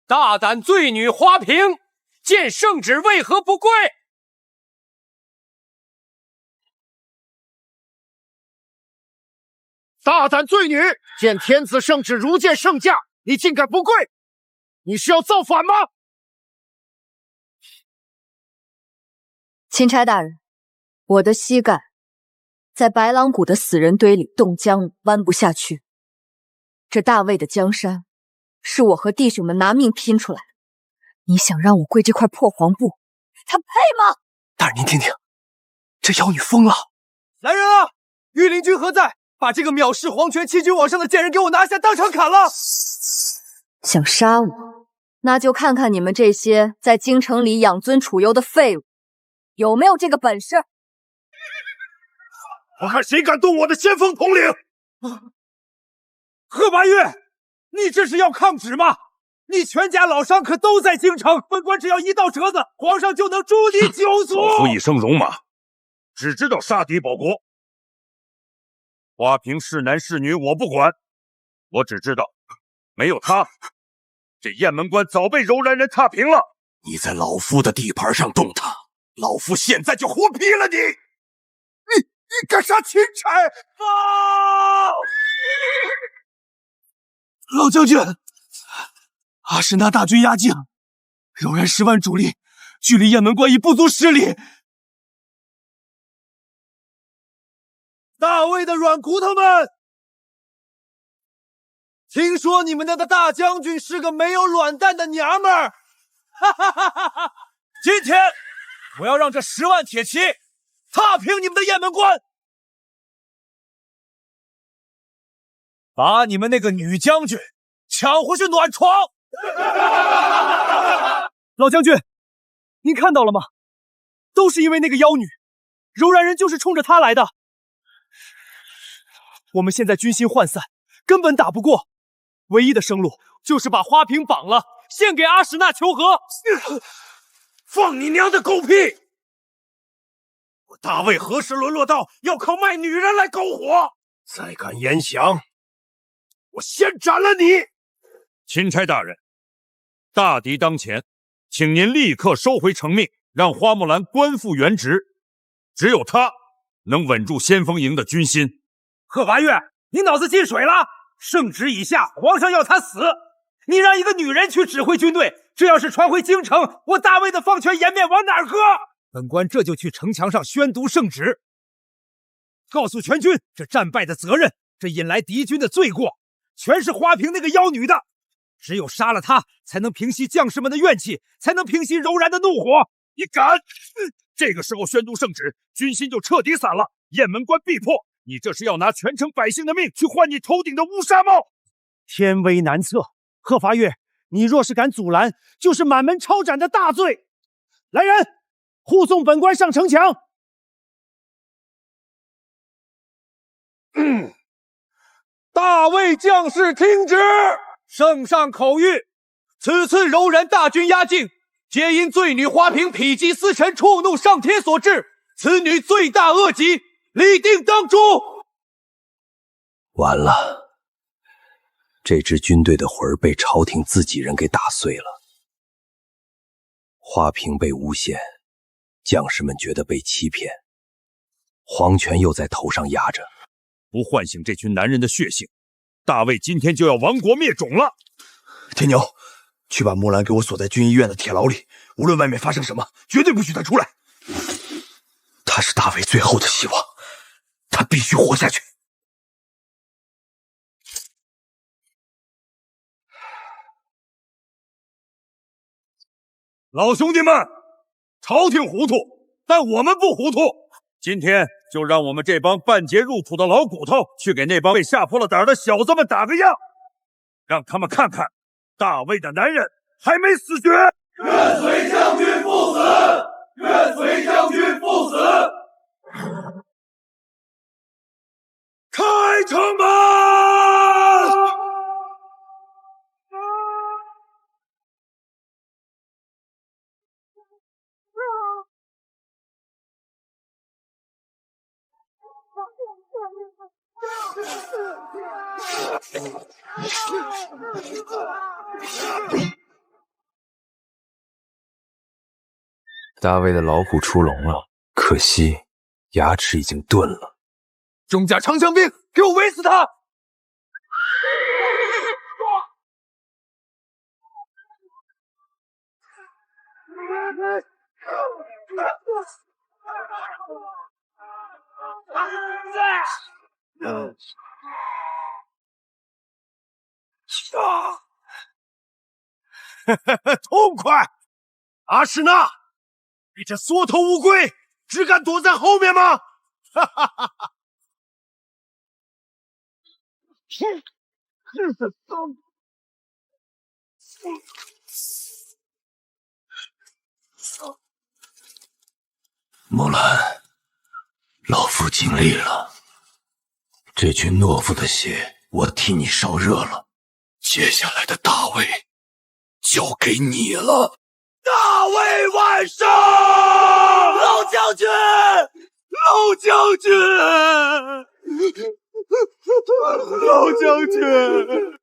大胆罪女花瓶，见圣旨为何不跪？大胆罪女，见天子圣旨如见圣驾，你竟敢不跪？你是要造反吗？钦差大人，我的膝盖在白狼谷的死人堆里冻僵了，弯不下去。这大魏的江山是我和弟兄们拿命拼出来的，你想让我跪这块破黄布，他配吗？大人您听听，这妖女疯了！来人啊！御林军何在？把这个藐视皇权、欺君罔上的贱人给我拿下，当场砍了！想杀我，那就看看你们这些在京城里养尊处优的废物有没有这个本事。我看谁敢动我的先锋统领！贺八月，你这是要抗旨吗？你全家老伤可都在京城，本官只要一道折子，皇上就能诛你9族。老夫一生戎马，只知道杀敌保国。花瓶是男是女我不管，我只知道没有他，这雁门关早被柔然人踏平了。你在老夫的地盘上动他，老夫现在就活劈了你！你敢杀钦差？老将军，阿史那大军压境，柔然10万主力，距离雁门关已不足10里。大魏的软骨头们，听说你们那个大将军是个没有卵蛋的娘们儿，哈哈哈哈哈！今天我要让这10万铁骑踏平你们的雁门关，把你们那个女将军抢回去暖床。老将军，您看到了吗？都是因为那个妖女，柔然人就是冲着她来的。我们现在军心涣散，根本打不过，唯一的生路就是把花瓶绑了，献给阿史那求和。放你娘的狗屁！我大魏何时沦落到要靠卖女人来苟活？再敢言降，我先斩了你！钦差大人，大敌当前，请您立刻收回成命，让花木兰官复原职。只有她能稳住先锋营的军心。贺八月，你脑子进水了？圣旨已下，皇上要他死，你让一个女人去指挥军队，这要是传回京城，我大魏的方权颜面往哪儿搁？本官这就去城墙上宣读圣旨，告诉全军，这战败的责任，这引来敌军的罪过，全是花瓶那个妖女的。只有杀了他，才能平息将士们的怨气，才能平息柔然的怒火。你敢！这个时候宣读圣旨，军心就彻底散了，雁门关必破。你这是要拿全城百姓的命去换你头顶的乌纱帽？天威难测，贺发月，你若是敢阻拦，就是满门抄斩的大罪。来人，护送本官上城墙。大魏将士听旨，圣上口谕：此次柔然大军压境，皆因罪女花瓶否极司臣，触怒上天所致。此女罪大恶极，理定当诛。完了，这支军队的魂儿被朝廷自己人给打碎了。花瓶被诬陷，将士们觉得被欺骗，皇权又在头上压着。不唤醒这群男人的血性，大魏今天就要亡国灭种了。天牛，去把木兰给我锁在军医院的铁牢里，无论外面发生什么，绝对不许他出来。他是大魏最后的希望，他必须活下去。老兄弟们，朝廷糊涂，但我们不糊涂。今天就让我们这帮半截入土的老骨头去给那帮被吓破了胆的小子们打个样，让他们看看大魏的男人还没死绝。愿随将军赴死，愿随将军赴死。开城门！大卫的老虎出笼了，可惜牙齿已经钝了。中甲长枪兵，给我围死他！痛快！阿史那，你这缩头乌龟，只敢躲在后面吗？哈哈哈哈！木兰，老夫尽力了。这群懦夫的血，我替你烧热了。接下来的大魏，交给你了。大魏万寿！老将军，老将军，老将军！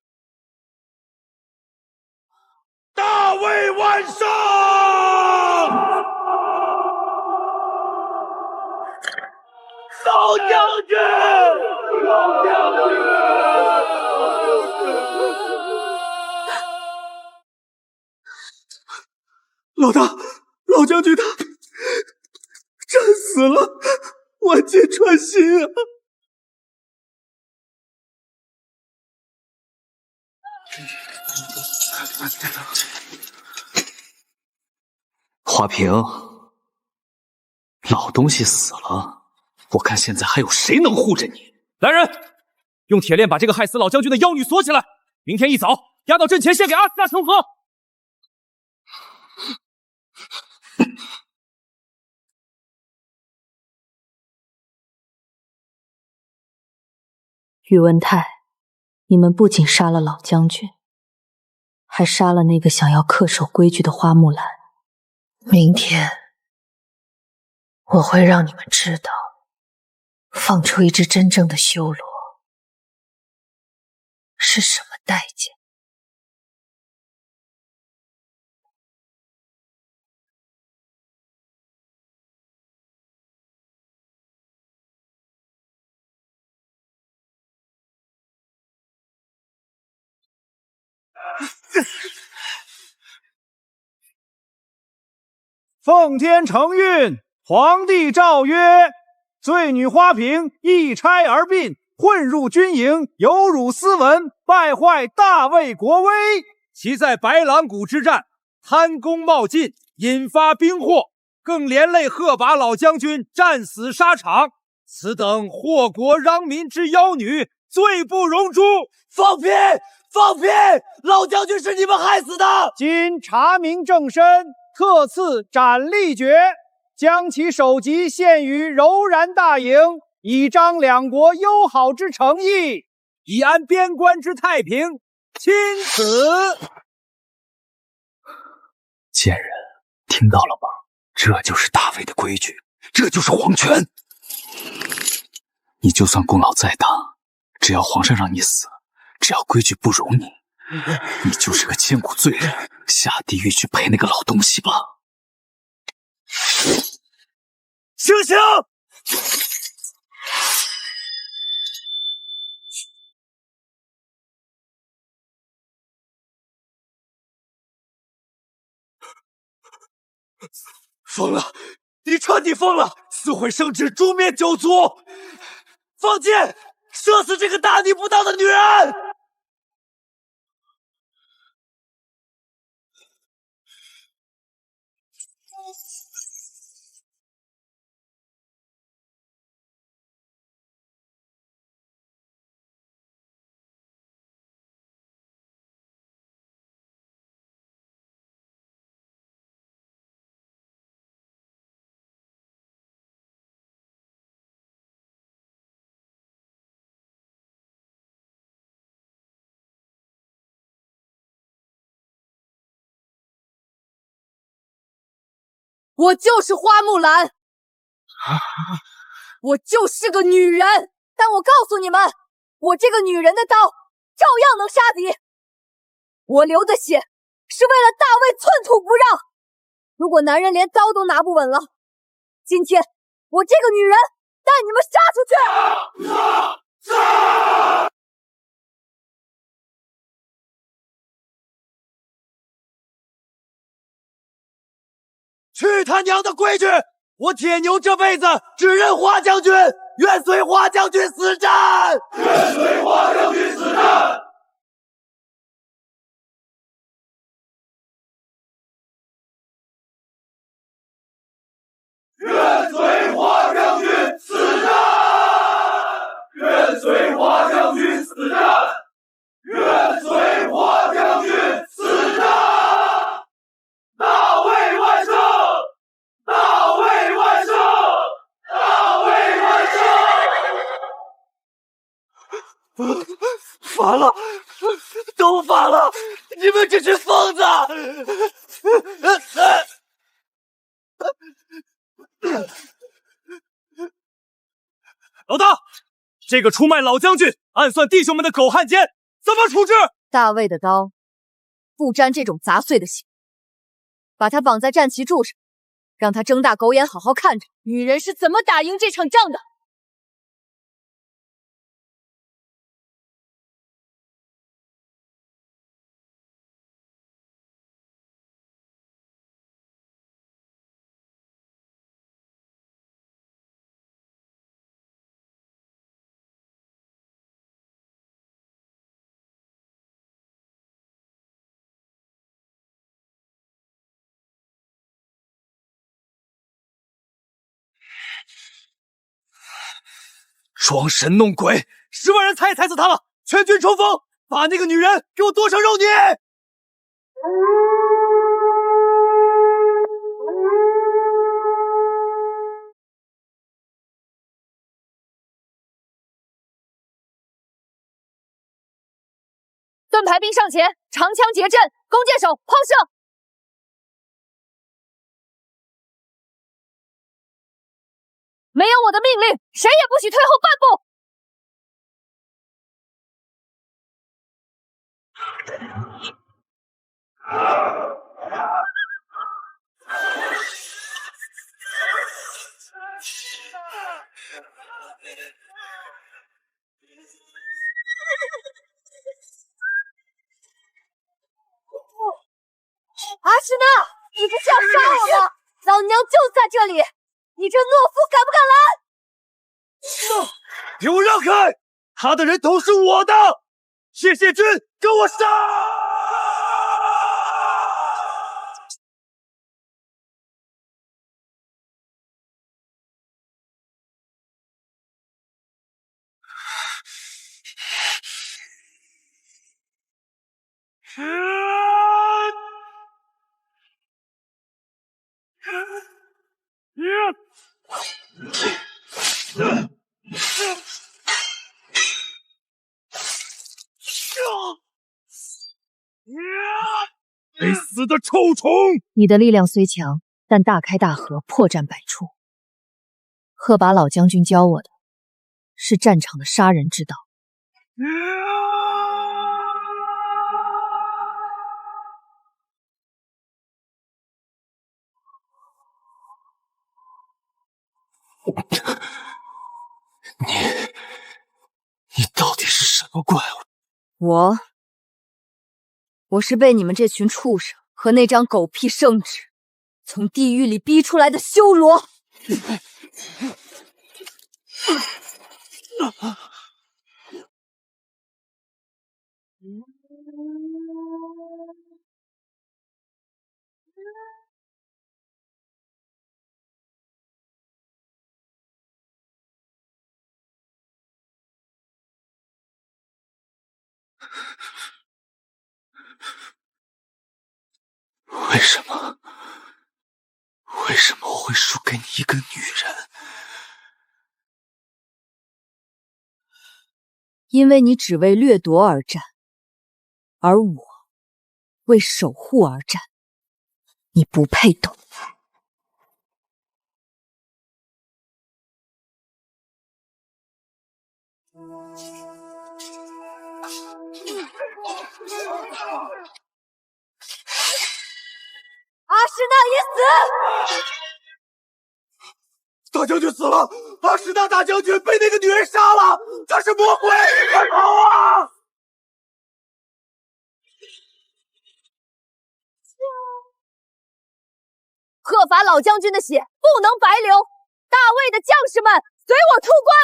大魏万寿！老将军，老将军！老大，老将军他战死了，万箭穿心啊！花瓶，老东西死了，我看现在还有谁能护着你？来人，用铁链把这个害死老将军的妖女锁起来，明天一早押到阵前，献给阿斯纳成河。宇文泰，你们不仅杀了老将军，还杀了那个想要恪守规矩的花木兰。明天我会让你们知道，放出一只真正的修罗是什么代价。奉天承运，皇帝诏曰：罪女花瓶一差而并，混入军营，有辱斯文，败坏大魏国威，其在白狼谷之战贪功冒进，引发兵祸，更连累鹤拔老将军战死沙场，此等祸国殃民之妖女，罪不容诛。放屁！放屁！老将军是你们害死的！今查明正身，特赐斩立决，将其首级献于柔然大营，以彰两国友好之诚意，以安边关之太平。钦此。贱人，听到了吗？这就是大魏的规矩，这就是皇权。你就算功劳再大，只要皇上让你死，只要规矩不容你，你就是个千古罪人，下地狱去陪那个老东西吧。醒醒！疯了！你彻底疯了！撕毁圣旨，诛灭九族！放箭，射死这个大逆不道的女人！我就是花木兰，我就是个女人，但我告诉你们，我这个女人的刀照样能杀敌。我流的血是为了大魏寸土不让。如果男人连刀都拿不稳了，今天我这个女人带你们杀出去！去他娘的规矩！我铁牛这辈子只认花将军，愿随花将军死战！愿随花将军死战！愿随花将军死战！愿随花将军死战！愿随花将军死战！大魏万岁！大魏万岁！大魏万岁！反了，都反了！你们这群疯子！老大，这个出卖老将军、暗算弟兄们的狗汉奸，怎么处置？大卫的刀不沾这种杂碎的血，把他绑在战旗柱上，让他睁大狗眼好好看着女人是怎么打赢这场仗的。装神弄鬼！10万人踩也踩死他了！全军冲锋，把那个女人给我剁成肉泥！盾牌兵上前，长枪结阵，弓箭手抛射。没有我的命令，谁也不许退后半步。阿诗娜，你不是要杀我吗？老娘就在这里，你这懦夫敢不敢来？给我让开！他的人头是我的！谢谢军，跟我杀！该死的臭虫！你的力量虽强，但大开大合，破绽百出。赫拔老将军教我的是战场的杀人之道。你到底是什么怪物？我是被你们这群畜生和那张狗屁圣旨从地狱里逼出来的修罗。为什么？为什么我会输给你一个女人？因为你只为掠夺而战，而我为守护而战。你不配懂。阿什纳已死！大将军死了，阿什纳大将军被那个女人杀了，她是魔鬼，快跑啊！赫法老将军的血不能白流，大魏的将士们随我出关，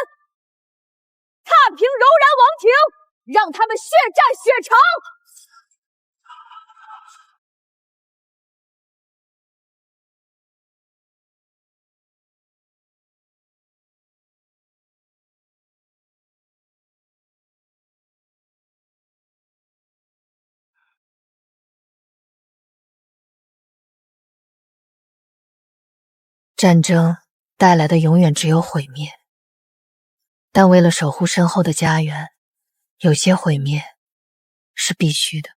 踏平柔然王庭，让他们血债血偿。战争带来的永远只有毁灭，但为了守护身后的家园，有些毁灭是必须的。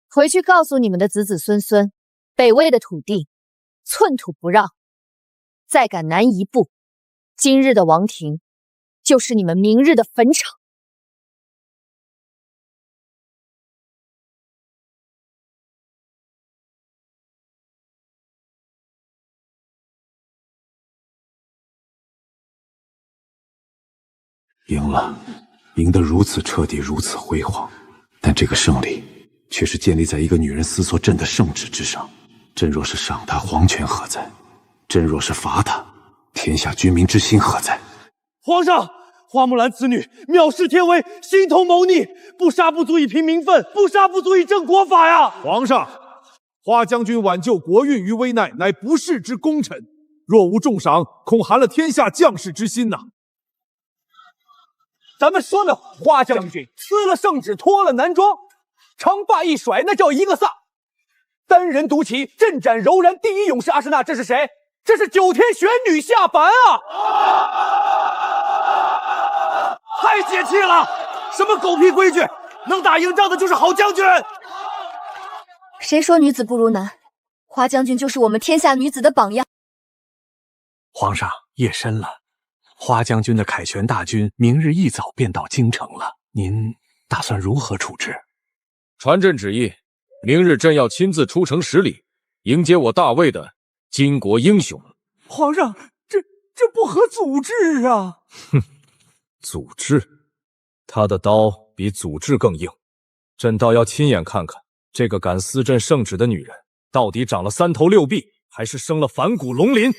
回去告诉你们的子子孙孙，北魏的土地寸土不让，再敢南一步，今日的王庭就是你们明日的坟场。赢了，赢得如此彻底，如此辉煌，但这个胜利却是建立在一个女人思索朕的圣旨之上。朕若是赏她，皇权何在？朕若是罚她，天下君民之心何在？皇上，花木兰此女藐视天威，心头谋逆，不杀不足以平民愤，不杀不足以正国法呀！皇上，花将军挽救国运于危难，乃不世之功臣。若无重赏，恐寒了天下将士之心呐！咱们说的花将军撕了圣旨，脱了男装，长发一甩，那叫一个飒。单人独骑，阵斩柔然第一勇士阿什纳，这是谁？这是九天玄女下凡啊！太解气了！什么狗屁规矩？能打赢仗的就是好将军。谁说女子不如男？花将军就是我们天下女子的榜样。皇上，夜深了，花将军的凯旋大军明日一早便到京城了，您打算如何处置？传朕旨意，明日朕要亲自出城10里，迎接我大魏的巾帼英雄。皇上，这不合祖制啊！哼，祖制？他的刀比祖制更硬，朕倒要亲眼看看这个敢撕朕圣旨的女人，到底长了3头6臂，还是生了反骨龙鳞。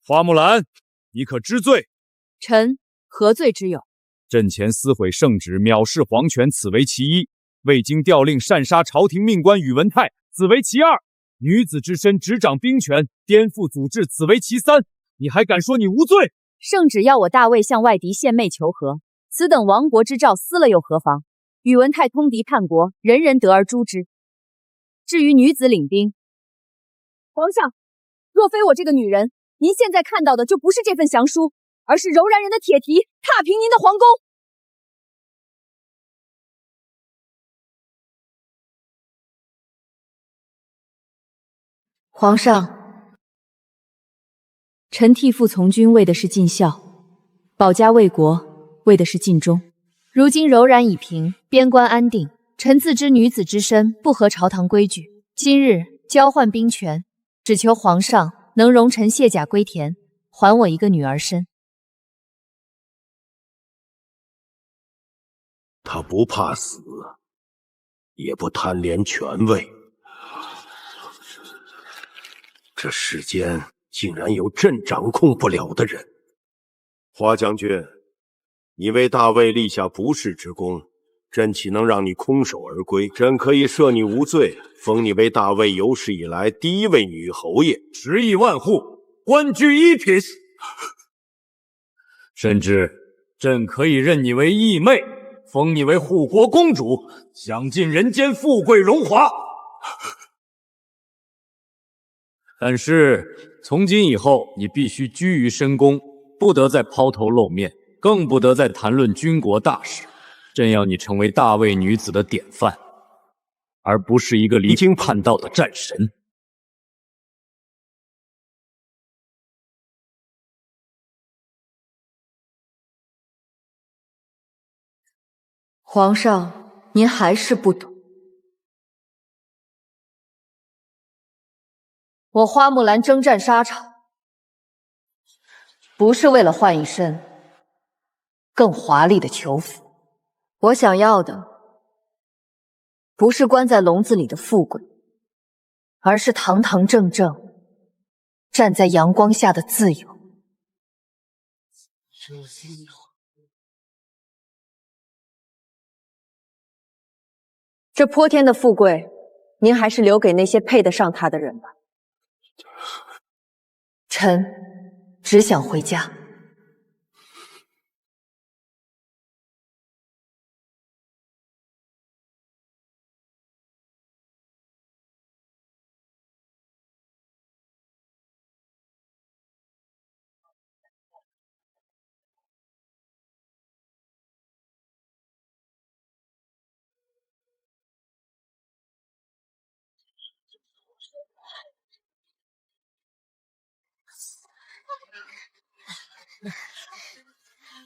花木兰，你可知罪？臣何罪之有？阵前撕毁圣旨，藐视皇权，此为其一；未经调令擅杀朝廷命官宇文泰，此为其二；女子之身执掌兵权，颠覆祖制，此为其三。你还敢说你无罪？圣旨要我大魏向外敌献媚求和，此等亡国之兆，撕了又何妨？宇文泰通敌叛国，人人得而诛之。至于女子领兵，皇上，若非我这个女人，您现在看到的就不是这份降书，而是柔然人的铁蹄踏平您的皇宫。皇上，臣替父从军为的是尽孝，保家卫国为的是尽忠。如今柔然已平，边关安定，臣自知女子之身不合朝堂规矩，今日交换兵权，只求皇上能容臣卸甲归田，还我一个女儿身。他不怕死，也不贪恋权位。这世间竟然有朕掌控不了的人。花将军，你为大魏立下不世之功，朕岂能让你空手而归？朕可以赦你无罪，封你为大魏有史以来第一位女侯爷，10亿万户，官居一品。甚至朕可以认你为义妹，封你为护国公主，享尽人间富贵荣华。但是从今以后，你必须居于深宫，不得再抛头露面，更不得再谈论军国大事。朕要你成为大魏女子的典范，而不是一个离经叛道的战神。皇上，您还是不懂。我花木兰征战沙场，不是为了换一身更华丽的囚服。我想要的，不是关在笼子里的富贵，而是堂堂正正站在阳光下的自由。这泼天的富贵，您还是留给那些配得上他的人吧。臣只想回家。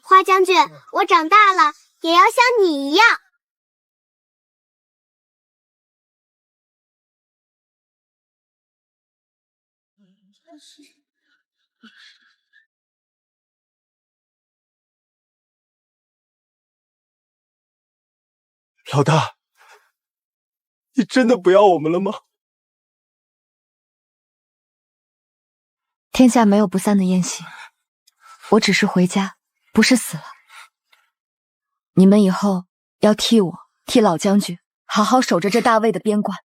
花将军，我长大了，也要像你一样。老大，你真的不要我们了吗？天下没有不散的宴席，我只是回家，不是死了。你们以后要替我，替老将军，好好守着这大魏的边关。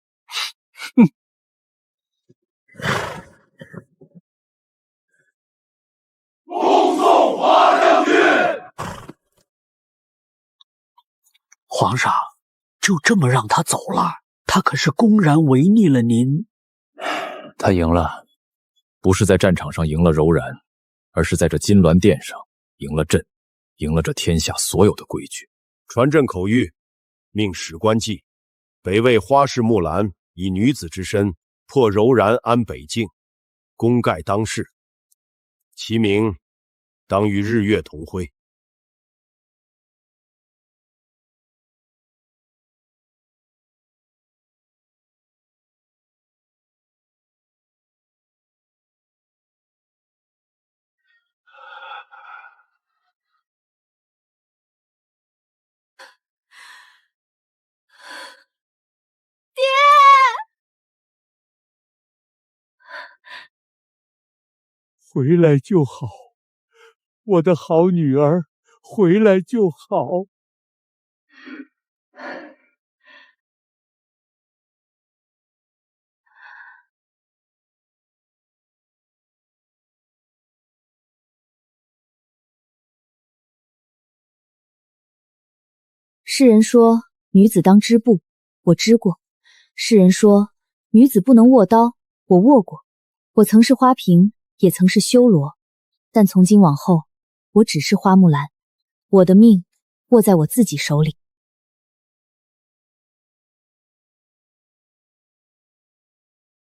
恭送花将军！皇上，就这么让他走了？他可是公然违逆了您。他赢了，不是在战场上赢了柔然，而是在这金銮殿上赢了朕，赢了这天下所有的规矩。传朕口谕，命史官记，北魏花氏木兰以女子之身破柔然安北境，功盖当世，其名当与日月同辉。回来就好，我的好女儿，回来就好。世人说女子当织布，我织过；世人说女子不能握刀，我握过。我曾是花瓶，也曾是修罗，但从今往后，我只是花木兰。我的命握在我自己手里。